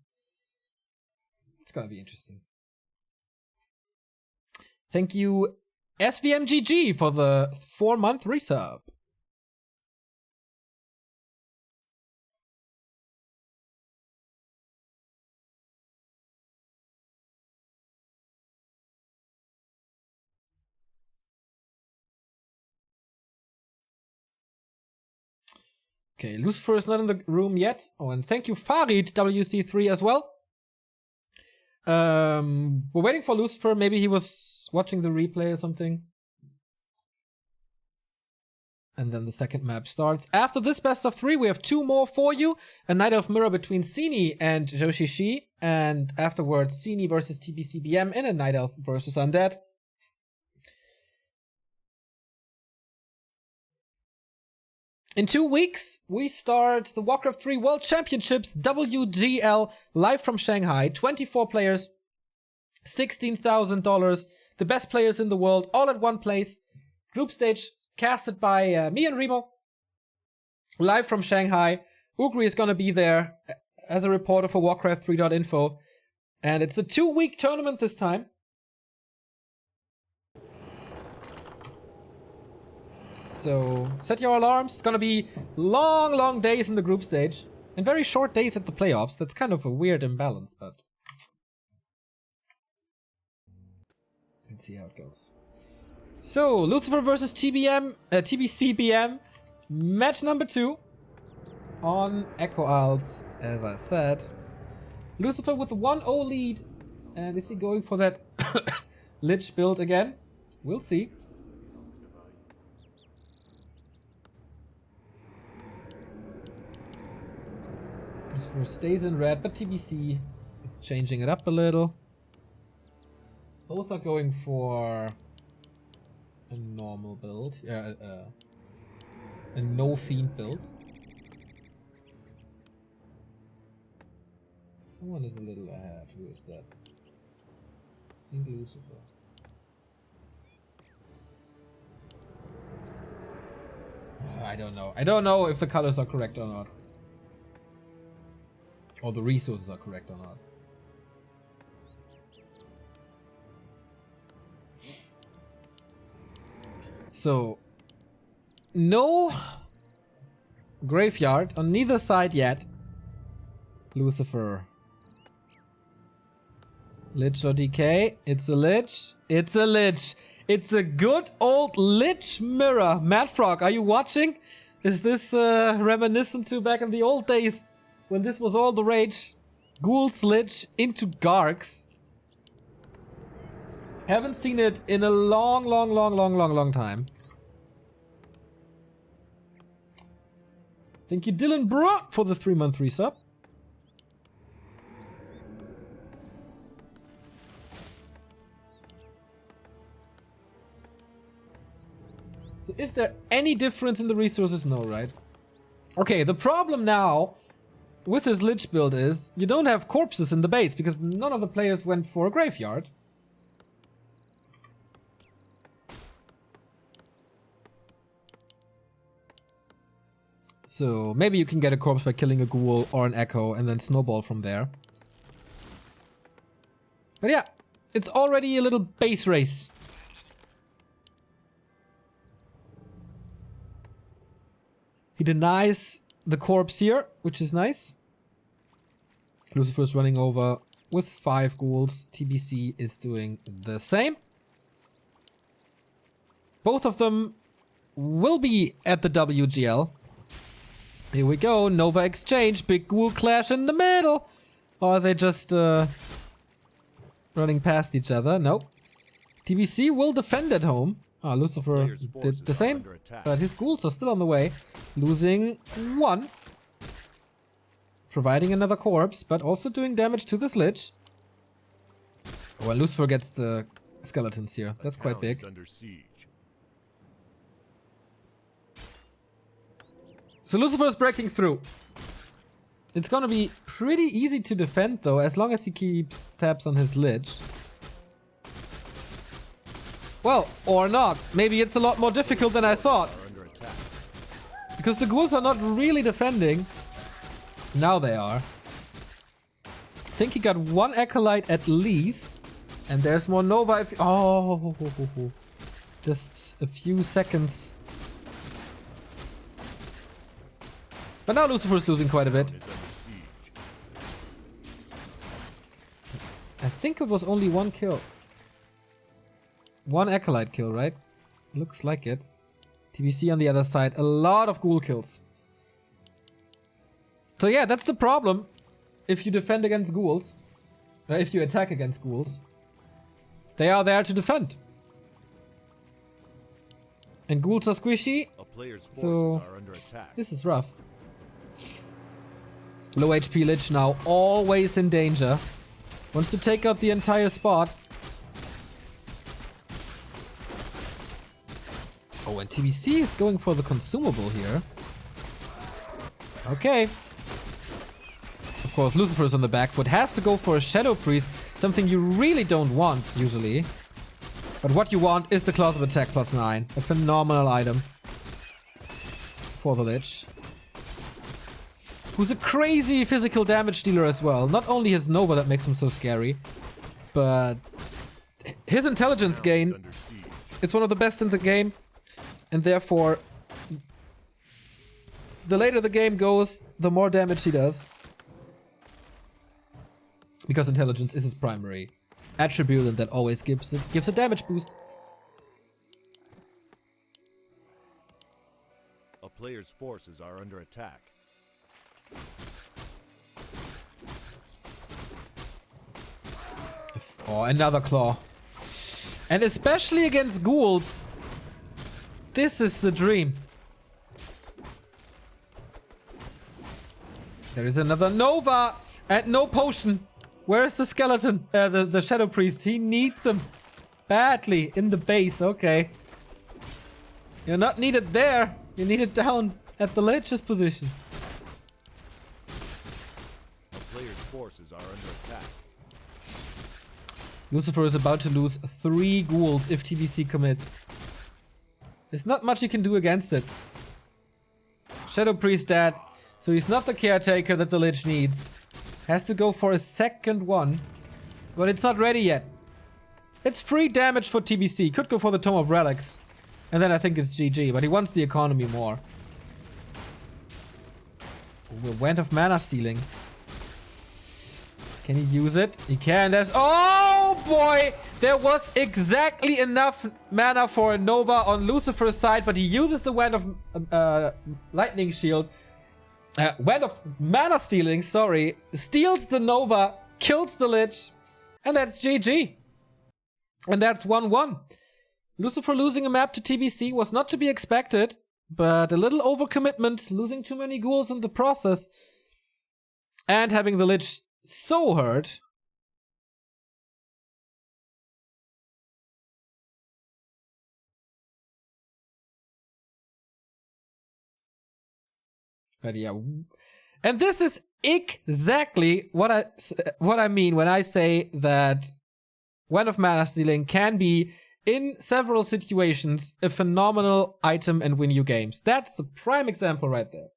It's gonna be interesting. Thank you, SVMGG, for the 4-month resub. Okay, Lucifer is not in the room yet. Oh, and thank you, Farid WC3 as well. We're waiting for Lucifer. Maybe he was watching the replay or something. And then the second map starts. After this best of 3, we have 2 more for you. A Night of Mirror between Sini and Joshishi. And afterwards, Sini versus TBCBM in a Night Elf versus Undead. In 2 weeks, we start the Warcraft 3 World Championships WGL live from Shanghai. 24 players, $16,000. The best players in the world, all at one place. Group stage casted by me and Remo. Live from Shanghai. Ugri is gonna be there as a reporter for Warcraft3.info. And it's a 2-week tournament this time. So set your alarms. It's gonna be long days in the group stage and very short days at the playoffs. That's kind of a weird imbalance, but let's see how it goes. So Lucifer versus TBCBM, match number 2 on Echo Isles. As I said, Lucifer with the 1-0 lead, and is he going for that Lich build again? We'll see. Lucifer stays in red, but TBC is changing it up a little. Both are going for a normal build. A no fiend build. Someone is a little ahead. Who is that? I think Lucifer. I don't know. I don't know if the colors are correct or not. Or the resources are correct or not. So, no graveyard on neither side yet. Lucifer. Lich or DK? It's a Lich. It's a Lich. It's a good old Lich mirror. Mad Frog, are you watching? Is this reminiscent to back in the old days when this was all the rage? Ghouls Lich into Garks. Haven't seen it in a long time. Thank you, Dylan Bruh, for the 3-month resub. So is there any difference in the resources? No, right? Okay, the problem now with this Lich build is you don't have corpses in the base because none of the players went for a graveyard. So maybe you can get a corpse by killing a ghoul or an echo and then snowball from there. But yeah, it's already a little base race. He denies the corpse here, which is nice. Lucifer's running over with 5 ghouls. TBC is doing the same. Both of them will be at the WGL. Here we go, Nova exchange, big ghoul clash in the middle. Or are they just running past each other? Nope. TBC will defend at home. Lucifer did the same, but his ghouls are still on the way. Losing 1. Providing another corpse, but also doing damage to this Lich. Oh, and Lucifer gets the skeletons here. That's quite big. So Lucifer is breaking through. It's gonna be pretty easy to defend though, as long as he keeps tabs on his Lich. Well, or not. Maybe it's a lot more difficult than I thought. Because the ghouls are not really defending. Now they are. I think he got 1 Acolyte at least. And there's more Nova if... Oh! Just a few seconds. But now Lucifer's losing quite a bit. I think it was only 1 kill. 1 Acolyte kill, right? Looks like it. TBC on the other side. A lot of ghoul kills. So yeah, that's the problem. If you defend against ghouls. If you attack against ghouls. They are there to defend. And ghouls are squishy. So this is rough. Low HP Lich now. Always in danger. Wants to take out the entire spot. Oh, and TBC is going for the consumable here. Okay. Of course, Lucifer's on the back foot. Has to go for a Shadow Priest. Something you really don't want, usually. But what you want is the Claws of Attack +9. A phenomenal item. For the Lich. Who's a crazy physical damage dealer as well. Not only his Nova that makes him so scary. But his intelligence gain is one of the best in the game. And therefore, the later the game goes, the more damage he does. Because intelligence is his primary attribute, and that always gives a damage boost. A player's forces are under attack. Oh, another claw. And especially against ghouls. This is the dream. There is another Nova and no potion. Where is the skeleton? The Shadow Priest. He needs him badly in the base. Okay. You're not needed there. You need it down at the Lich's position. A player's forces are under attack. Lucifer is about to lose 3 ghouls if TBC commits. There's not much you can do against it. Shadow Priest dead, so he's not the caretaker that the Lich needs. Has to go for a second one, but it's not ready yet. It's free damage for TBC. Could go for the Tome of Relics, and then I think it's GG, but he wants the economy more. Wand of Mana Stealing. Can he use it? He can. There's... Oh boy! There was exactly enough mana for a Nova on Lucifer's side, but he uses the Wand of Lightning Shield. Wand of Mana Stealing, sorry. Steals the Nova, kills the Lich, and that's GG. And that's 1-1. Lucifer losing a map to TBC was not to be expected, but a little overcommitment, losing too many ghouls in the process, and having the Lich so hurt. But yeah, and this is exactly what I mean when I say that Wand of Mana Stealing can be, in several situations, a phenomenal item and win you games. That's a prime example right there.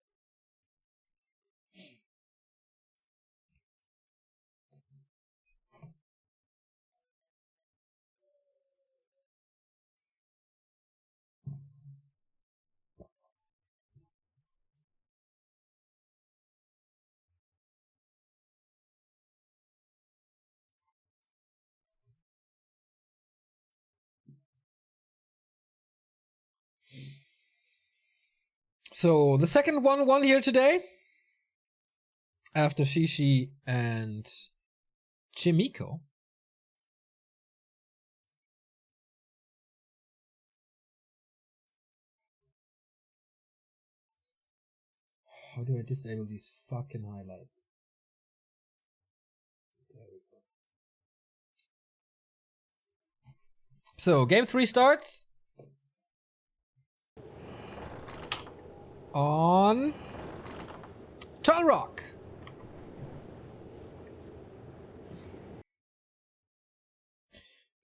So, the second 1-1 here today. After Shishi and Chimiko. How do I disable these fucking highlights? There we go. So, game 3 starts on Turtle Rock.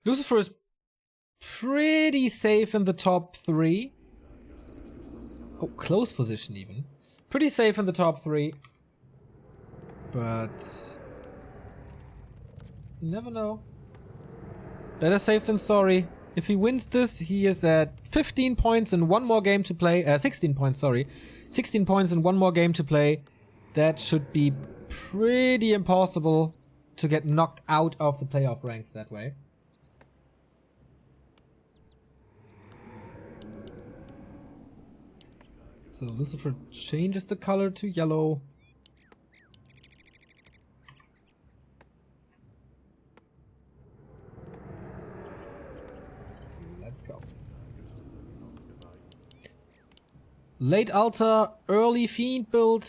Lucifer is pretty safe in the top 3. Oh, close position even. Pretty safe in the top 3. But you never know. Better safe than sorry. If he wins this, he is at 15 points and one more game to play. 16 points, sorry. 16 points and one more game to play. That should be pretty impossible to get knocked out of the playoff ranks that way. So Lucifer changes the color to yellow. Let's go. Late altar, early fiend build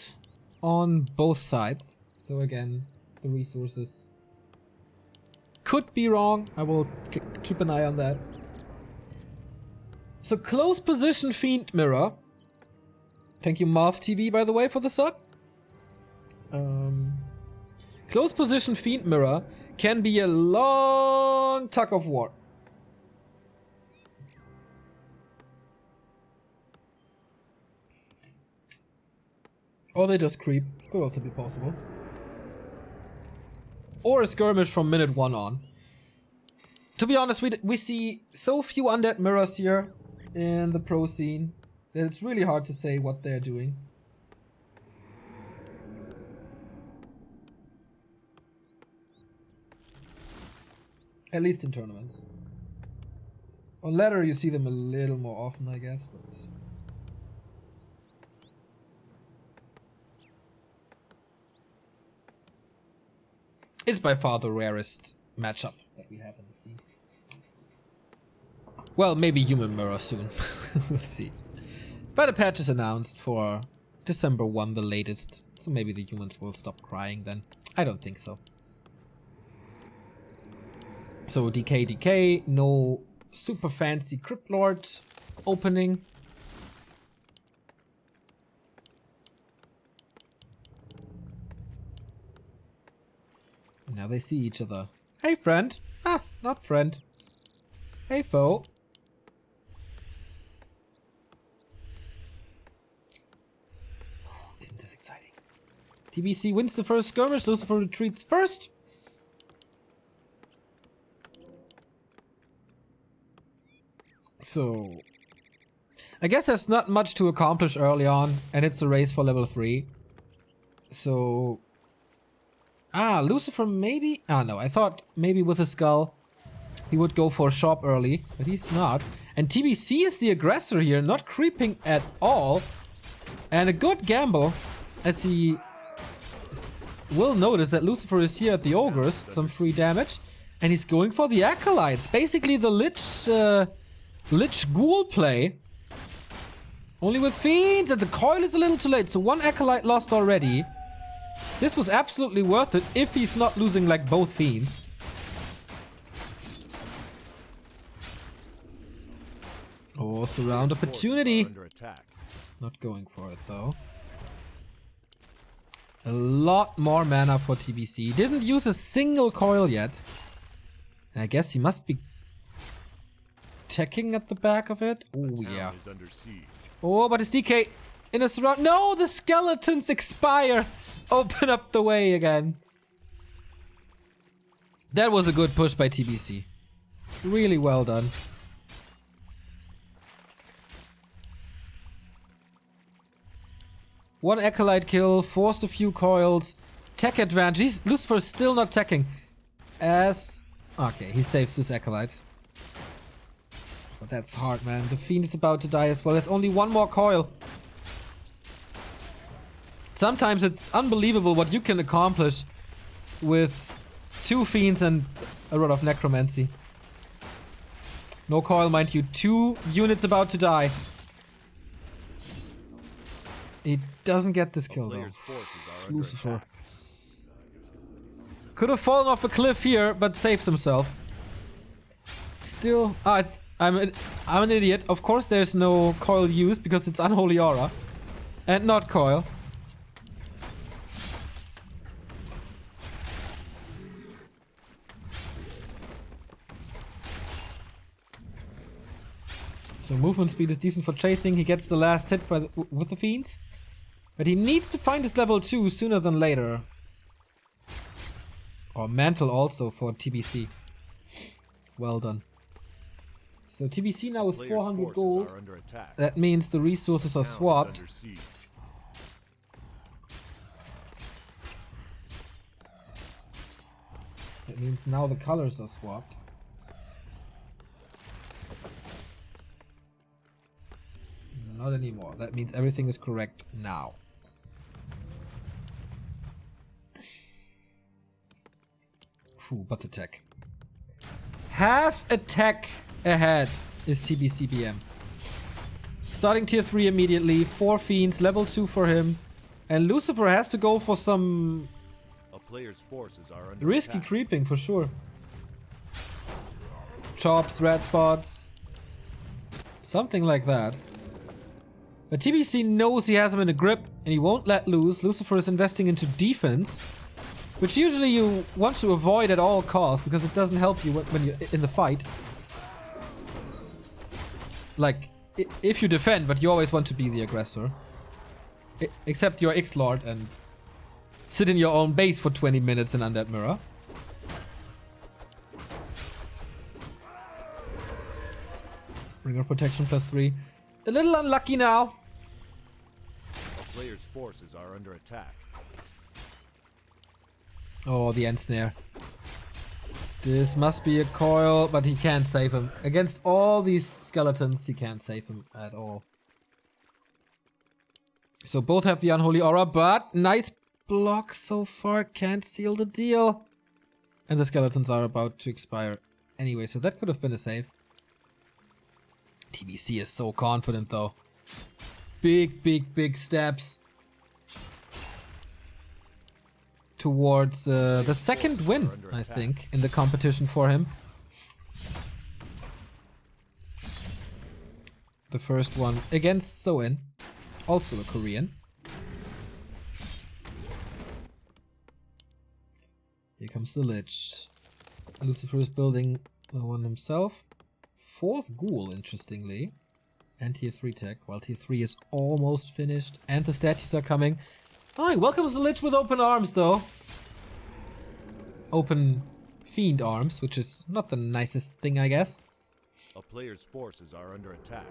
on both sides. So again, the resources could be wrong. I will keep an eye on that. So close position fiend mirror. Thank you, Marv TV, by the way, for the sub. Close position fiend mirror can be a long tug of war. Or they just creep. Could also be possible. Or a skirmish from minute 1 on. To be honest, we see so few undead mirrors here in the pro scene that it's really hard to say what they're doing. At least in tournaments. On ladder you see them a little more often, I guess, but... it's by far the rarest matchup that we have in the scene. Well, maybe human mirror soon. We'll see. But a patch is announced for December 1, the latest. So maybe the humans will stop crying then. I don't think so. So DK, no super fancy Crypt Lord opening. Now they see each other. Hey friend. Ah, not friend. Hey foe. Isn't this exciting? TBC wins the first skirmish. Lucifer retreats first. So, I guess there's not much to accomplish early on, and it's a race for level 3. So... Lucifer maybe? No, I thought maybe with a skull he would go for a shop early, but he's not. And TBC is the aggressor here, not creeping at all. And a good gamble, as he will notice that Lucifer is here at the Ogres, some free damage. And he's going for the Acolytes, basically the Lich Ghoul play. Only with Fiends, and the coil is a little too late, so one Acolyte lost already. This was absolutely worth it if he's not losing like both Fiends. Oh, surround opportunity. Not going for it though. A lot more mana for TBC. Didn't use a single coil yet. And I guess he must be checking at the back of it. Oh yeah. Oh, but his DK in a surround. No, the skeletons expire. Open up the way again. That was a good push by TBC. Really well done. One Acolyte kill, forced a few coils. Tech advantage. Lucifer is still not teching. Okay, he saves this Acolyte. But that's hard, man. The Fiend is about to die as well. There's only one more coil. Sometimes it's unbelievable what you can accomplish with 2 Fiends and a Rod of Necromancy. No coil, mind you. 2 units about to die. He doesn't get this kill though. Lucifer. Could have fallen off a cliff here, but saves himself. Still... I'm an idiot. Of course there's no coil used because it's Unholy Aura. And not coil. So movement speed is decent for chasing. He gets the last hit with the Fiends. But he needs to find his level 2 sooner than later. Or Mantle also for TBC. Well done. So TBC now with 400 gold. That means the resources are swapped. That means now the colors are swapped. Not anymore. That means everything is correct now. Phew, but the tech. Half a tech ahead is TBCBM. Starting tier 3 immediately. 4 Fiends, level 2 for him. And Lucifer has to go for some player's forces are under risky attack. creeping for sure. Chops, red spots. Something like that. But TBC knows he has him in a grip and he won't let loose. Lucifer is investing into defense, which usually you want to avoid at all costs because it doesn't help you when you're in the fight. Like, if you defend, but you always want to be the aggressor. Except you're X-Lord and sit in your own base for 20 minutes in Undead Mirror. Ring of Protection +3. A little unlucky now. A player's forces are under attack. Oh, the end snare. This must be a coil, but he can't save him. Against all these skeletons, he can't save him at all. So both have the Unholy Aura, but nice block so far. Can't seal the deal. And the skeletons are about to expire anyway, so that could have been a save. TBC is so confident though. Big steps towards the second win, I think, in the competition for him. The first one against Soin, also a Korean. Here comes the Lich. Lucifer is building one himself. 4th Ghoul, interestingly. And tier 3 tech, while tier 3 is almost finished. And the statues are coming. Oh, he welcomes the Lich with open arms, though. Open Fiend arms, which is not the nicest thing, I guess. A player's forces are under attack.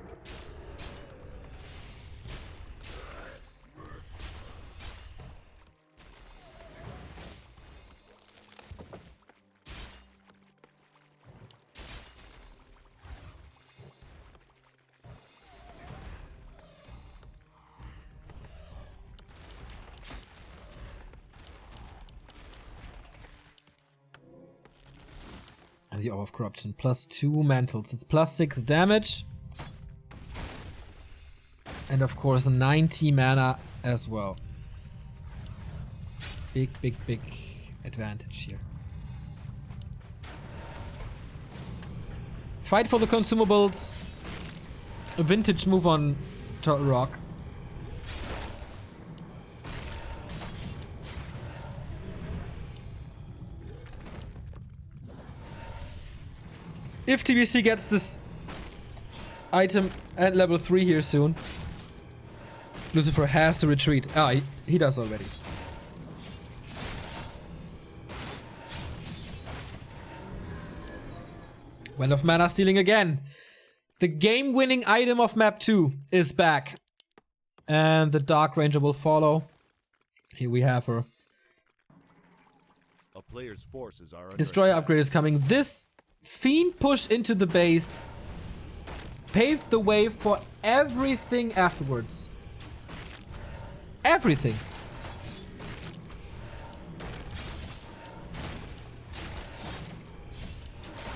the Orb of Corruption. +2 mantles. It's +6 damage. And of course 90 mana as well. Big advantage here. Fight for the consumables. A vintage move on Turtle Rock. If TBC gets this item at level 3 here soon, Lucifer has to retreat. Ah, he does already. Well of mana stealing again. The game-winning item of map 2 is back. And the Dark Ranger will follow. Here we have her. A player's forces are under Destroyer attack. upgrade is coming. This Fiend push into the base paved the way for everything afterwards. Everything.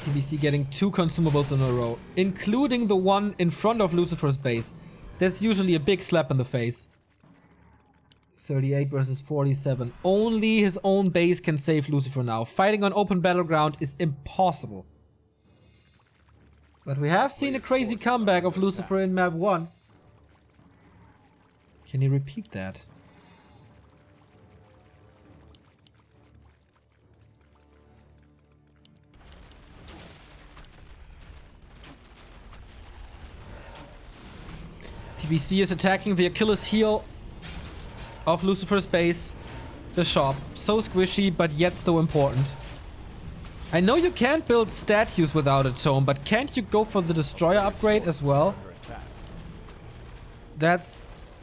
TBC getting 2 consumables in a row, including the one in front of Lucifer's base. That's usually a big slap in the face. 38 versus 47. Only his own base can save Lucifer now. Fighting on open battleground is impossible. But we have seen a crazy comeback of Lucifer in map 1. Can he repeat that? TBC is attacking the Achilles heel of Lucifer's base, the shop. So squishy, but yet so important. I know you can't build statues without a tome, but can't you go for the destroyer upgrade as well? That's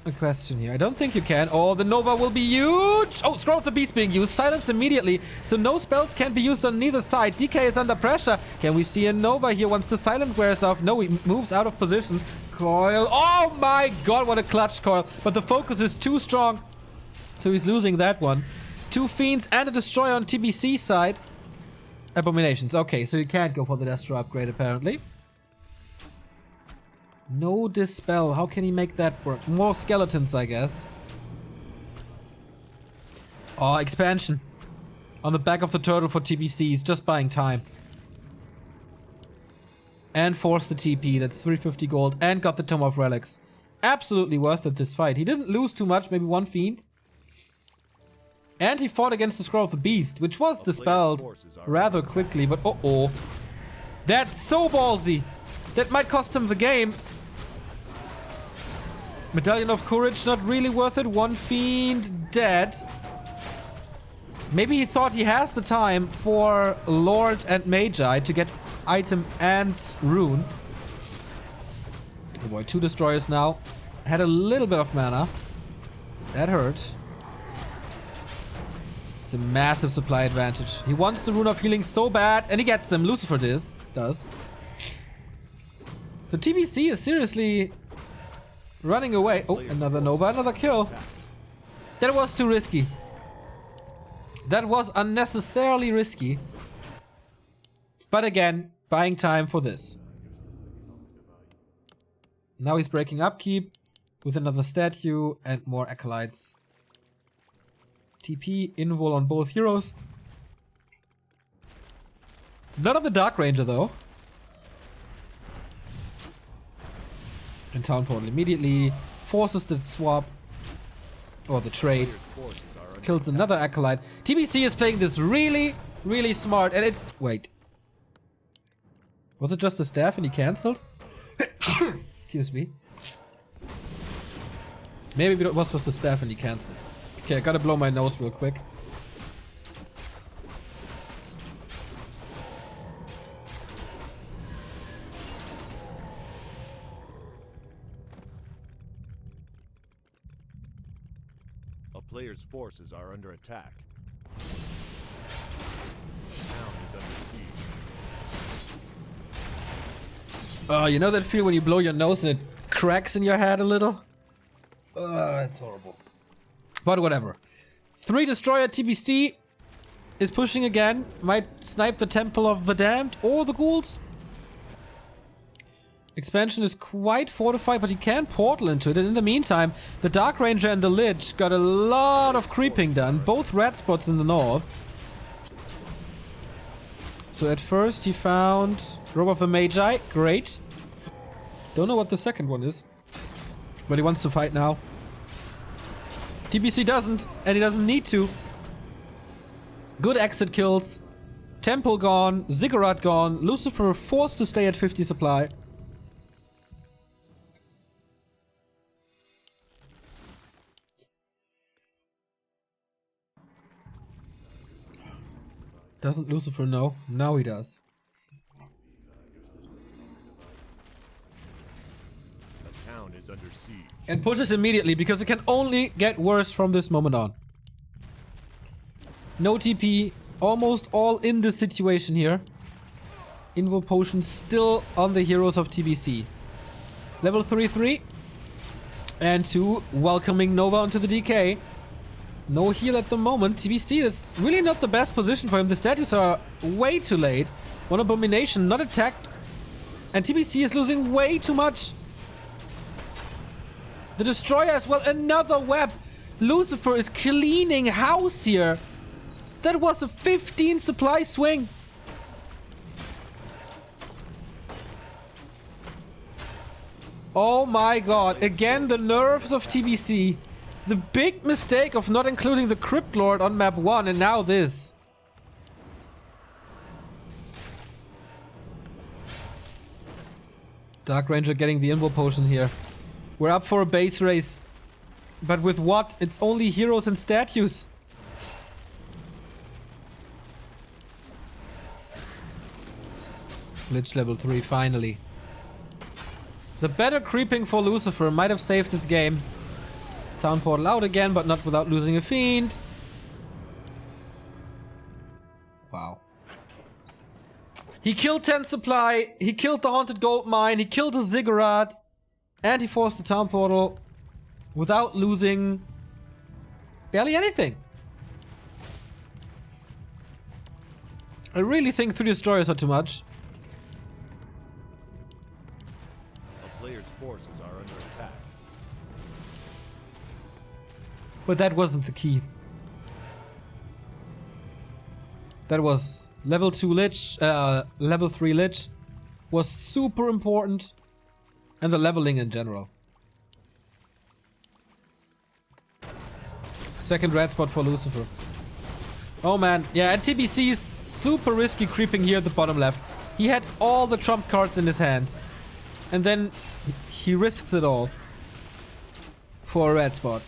a question here. I don't think you can. Oh, the Nova will be huge! Oh, Scroll of the Beast being used. Silence immediately. So no spells can be used on neither side. DK is under pressure. Can we see a Nova here once the silent wears off? No, he moves out of position. Coil. Oh my god, what a clutch coil. But the focus is too strong. So he's losing that one. 2 Fiends and a Destroyer on TBC side. Abominations. Okay, so you can't go for the Destroyer upgrade apparently. No Dispel. How can he make that work? More skeletons, I guess. Oh, expansion. On the back of the turtle for TBC. He's just buying time. And forced the TP. That's 350 gold. And got the Tome of Relics. Absolutely worth it, this fight. He didn't lose too much. Maybe 1 Fiend. And he fought against the Scroll of the Beast, which was dispelled rather quickly. But uh-oh. That's so ballsy. That might cost him the game. Medallion of Courage, not really worth it. 1 Fiend dead. Maybe he thought he has the time for Lord and Magi to get item and rune. Oh boy, 2 destroyers now. Had a little bit of mana. That hurt. It's a massive supply advantage. He wants the rune of healing so bad, and he gets them. Lucifer does. So TBC is seriously running away. Oh, another Nova, another kill. That was too risky. That was unnecessarily risky. But again, buying time for this. Now he's breaking upkeep with another statue and more acolytes. TP, invul on both heroes. None of the Dark Ranger though. And Town Portal immediately forces the swap or the trade. Kills another acolyte. TBC is playing this really, really smart, and it's... Wait. Was it just a staff and he cancelled? Excuse me. Maybe it was just a staff and he cancelled. Okay, I gotta blow my nose real quick. A player's forces are under attack. Town is under siege. Oh, you know that feel when you blow your nose and it cracks in your head a little? It's horrible. But whatever. 3 destroyer TBC. is pushing again. Might snipe the Temple of the Damned or the Ghouls. Expansion is quite fortified, but he can portal into it. And in the meantime, the Dark Ranger and the Lich got a lot of creeping done. Both red spots in the north. So at first he found Robe of the Magi. Great. Don't know what the second one is. But he wants to fight now. TBC doesn't, and he doesn't need to. Good exit kills. Temple gone. Ziggurat gone. Lucifer forced to stay at 50 supply. Doesn't Lucifer know? Now he does. The town is under siege. And pushes immediately because it can only get worse from this moment on. No TP. Almost all in this situation here. Invo potion still on the heroes of TBC. Level 3-3. And 2 welcoming Nova onto the DK. No heal at the moment. TBC is really not the best position for him. The statues are way too late. One abomination not attacked. And TBC is losing way too much. The destroyer as well. Another web. Lucifer is cleaning house here. That was a 15 supply swing. Oh my god. Again, the nerves of TBC. The big mistake of not including the Crypt Lord on map 1, and now this. Dark Ranger getting the Invo potion here. We're up for a base race. But with what? It's only heroes and statues. Lich level 3, finally. The better creeping for Lucifer might have saved this game. Town portal out again, but not without losing a fiend. Wow. He killed 10 supply, he killed the haunted gold mine, he killed the ziggurat, and he forced the town portal without losing barely anything. I really think 3 destroyers are too much. A player's forces are under attack. But that wasn't the key. That was level 2 Lich, level 3 Lich was super important. And the leveling in general. Second red spot for Lucifer. Oh man, yeah, and TBC's super risky creeping here at the bottom left. He had all the trump cards in his hands. And then he risks it all for a red spot.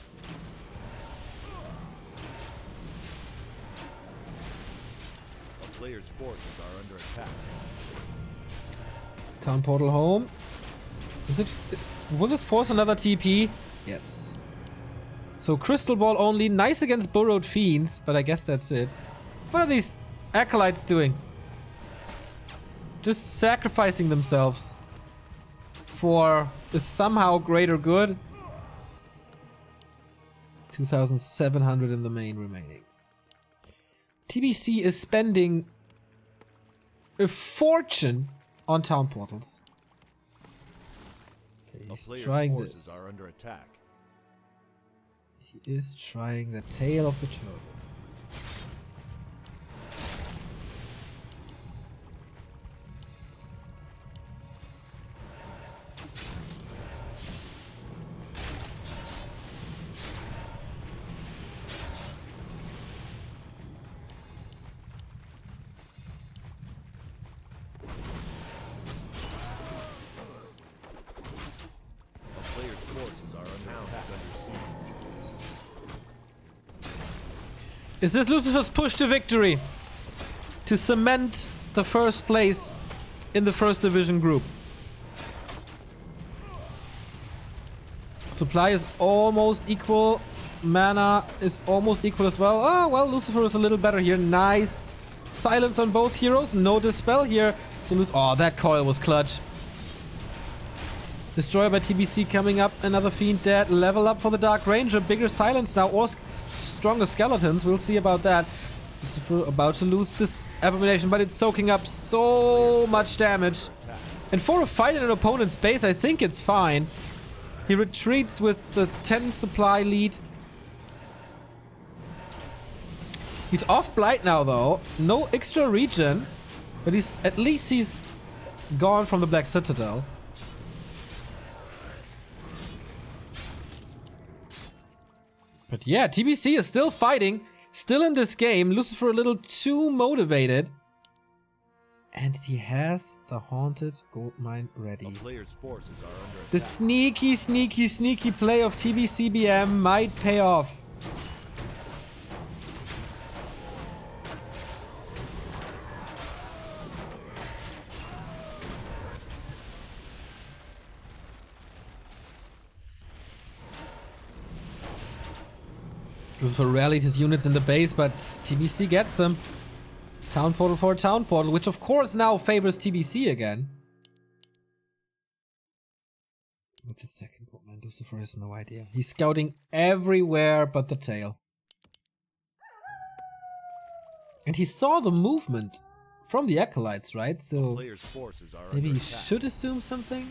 A player's forces are under attack. Town portal home. Will this force another TP? Yes. So Crystal Ball only. Nice against Burrowed Fiends, but I guess that's it. What are these acolytes doing? Just sacrificing themselves for the somehow greater good. 2,700 in the main remaining. TBC is spending a fortune on town portals. Okay, he's trying this. Are under attack. He is trying the tail of the turtle. Is this Lucifer's push to victory? To cement the first place in the first division group. Supply is almost equal. Mana is almost equal as well. Oh, well, Lucifer is a little better here. Nice. Silence on both heroes. No dispel here. So oh, that coil was clutch. Destroyer by TBC coming up. Another fiend dead. Level up for the Dark Ranger. Bigger silence now or stronger skeletons. We'll see about that. Lucifer about to lose this abomination, but it's soaking up so much damage. And for a fight in an opponent's base, I think it's fine. He retreats with the 10 supply lead. He's off Blight now, though. No extra regen. But at least he's gone from the Black Citadel. But yeah, TBC is still fighting. Still in this game. Lucifer a little too motivated. And he has the Haunted Goldmine ready. The sneaky, sneaky, sneaky play of TBCBM might pay off. Lucifer rallied his units in the base, but TBC gets them. Town portal for a town portal, which of course now favors TBC again. What's the second Goldmine? Lucifer has no idea. He's scouting everywhere but the tail. And he saw the movement from the Acolytes, right? So maybe he should assume something?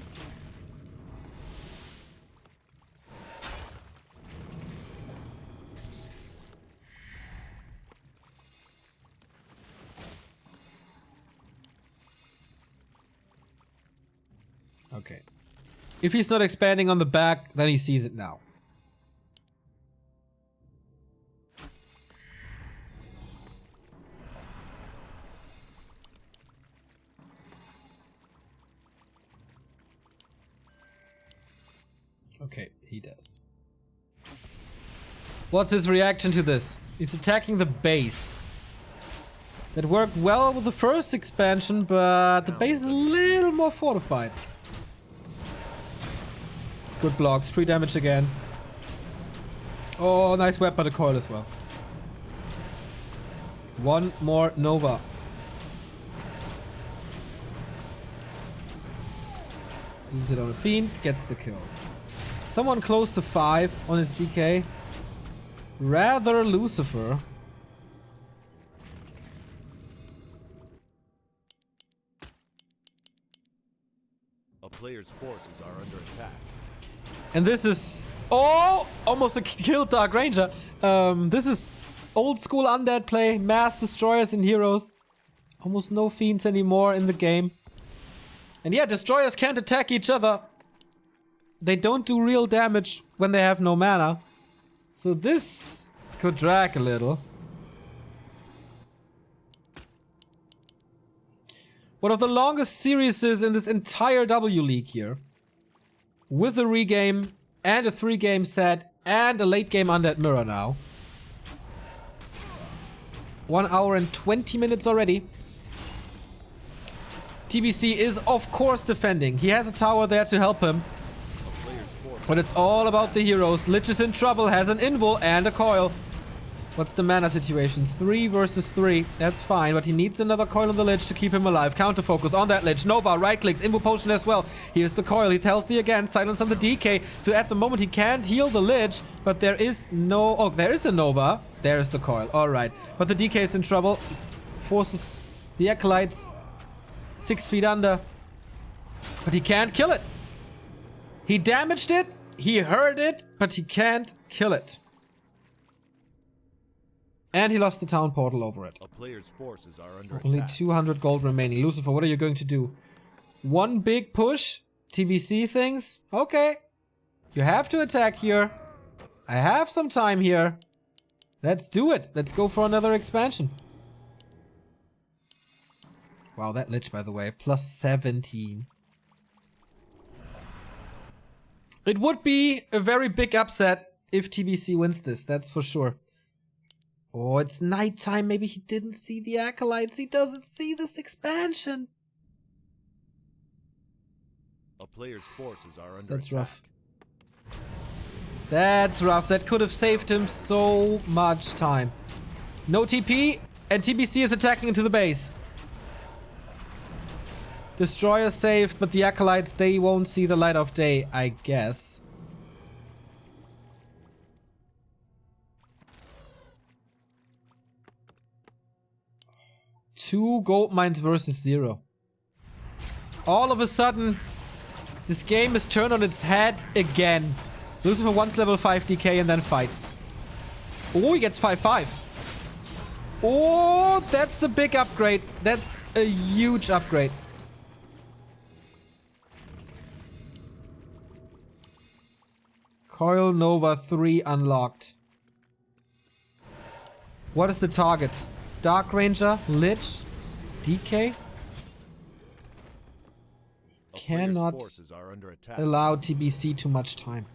Okay. If he's not expanding on the back, then he sees it now. Okay, he does. What's his reaction to this? He's attacking the base. That worked well with the first expansion, but the base is a little more fortified. Good blocks, 3 damage again. Oh, nice web by the coil as well. One more Nova. Use it on a Fiend, gets the kill. Someone close to 5 on his DK. Rather Lucifer. A player's forces are under attack. And this is... Oh! Almost a killed Dark Ranger. This is old school undead play. Mass destroyers and heroes. Almost no fiends anymore in the game. And yeah, destroyers can't attack each other. They don't do real damage when they have no mana. So this could drag a little. One of the longest series in this entire W League here. With a regame and a 3-game set and a late game undead mirror now. 1 hour and 20 minutes already. TBC is of course defending. He has a tower there to help him. But it's all about the heroes. Lich is in trouble, has an invul and a coil. What's the mana situation? 3 versus 3. That's fine, but he needs another coil on the Lich to keep him alive. Counter focus on that Lich. Nova, right clicks, Invo Potion as well. Here's the coil. He's healthy again. Silence on the DK. So at the moment he can't heal the Lich, but there is no... Oh, there is a Nova. There's the coil. Alright. But the DK is in trouble. Forces the Acolytes 6 feet under. But he can't kill it. He damaged it. He hurt it, but he can't kill it. And he lost the town portal over it. A player's forces are under Only attack. 200 gold remaining. Lucifer, what are you going to do? One big push? TBC things? Okay. You have to attack here. I have some time here. Let's do it. Let's go for another expansion. Wow, that Lich, by the way. Plus 17. It would be a very big upset if TBC wins this. That's for sure. Oh, it's nighttime. Maybe he didn't see the Acolytes. He doesn't see this expansion. A player's forces are under That's attack. rough. That's rough. That could have saved him so much time. No TP, and TBC is attacking into the base. Destroyer saved, but the Acolytes, they won't see the light of day, I guess. 2 gold mines versus 0. All of a sudden, this game is turned on its head again. Lucifer wants level 5 DK and then fight. Oh, he gets 5-5. Oh, that's a big upgrade. That's a huge upgrade. Coil Nova 3 unlocked. What is the target? Dark Ranger, Lich, DK? Cannot allow TBC too much time.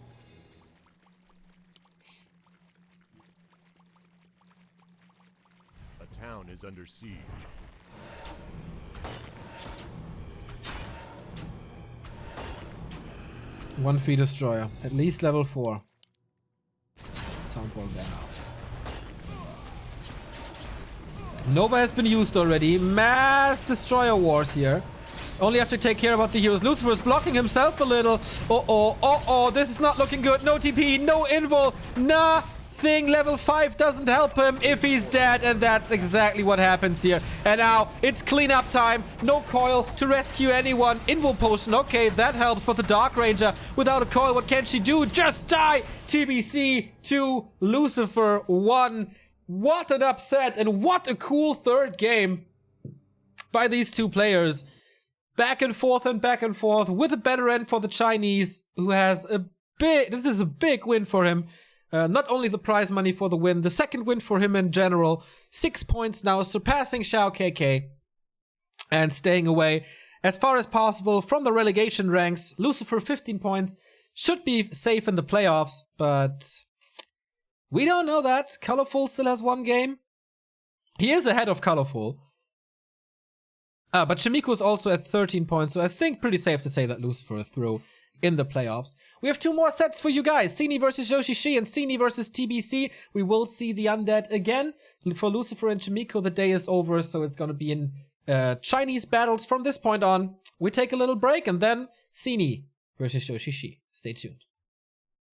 A town is under siege. One free destroyer, at least level 4. Town ball down. Nova has been used already. Mass destroyer wars here. Only have to take care about the heroes. Lucifer is blocking himself a little. Uh-oh, this is not looking good. No TP, no invul, nothing. Level 5 doesn't help him if he's dead, and that's exactly what happens here. And now it's cleanup time. No coil to rescue anyone. Invul potion, okay, that helps. But the Dark Ranger, without a coil, what can she do? Just die! TBC 2, Lucifer 1. What an upset, and what a cool third game by these two players. Back and forth with a better end for the Chinese, who has a big... This is a big win for him. Not only the prize money for the win, the second win for him in general. 6 points now, surpassing Xiao KK. And staying away as far as possible from the relegation ranks. Lucifer 15 points. Should be safe in the playoffs, but... we don't know that. Colorful still has 1 game. He is ahead of Colorful. But Shimiko is also at 13 points, so I think pretty safe to say that Lucifer is through in the playoffs. We have 2 more sets for you guys. Sini versus Yoshishi and Sini versus TBC. We will see the Undead again. For Lucifer and Shimiko, the day is over, so it's going to be in Chinese battles from this point on. We take a little break, and then Sini versus Yoshishi. Stay tuned.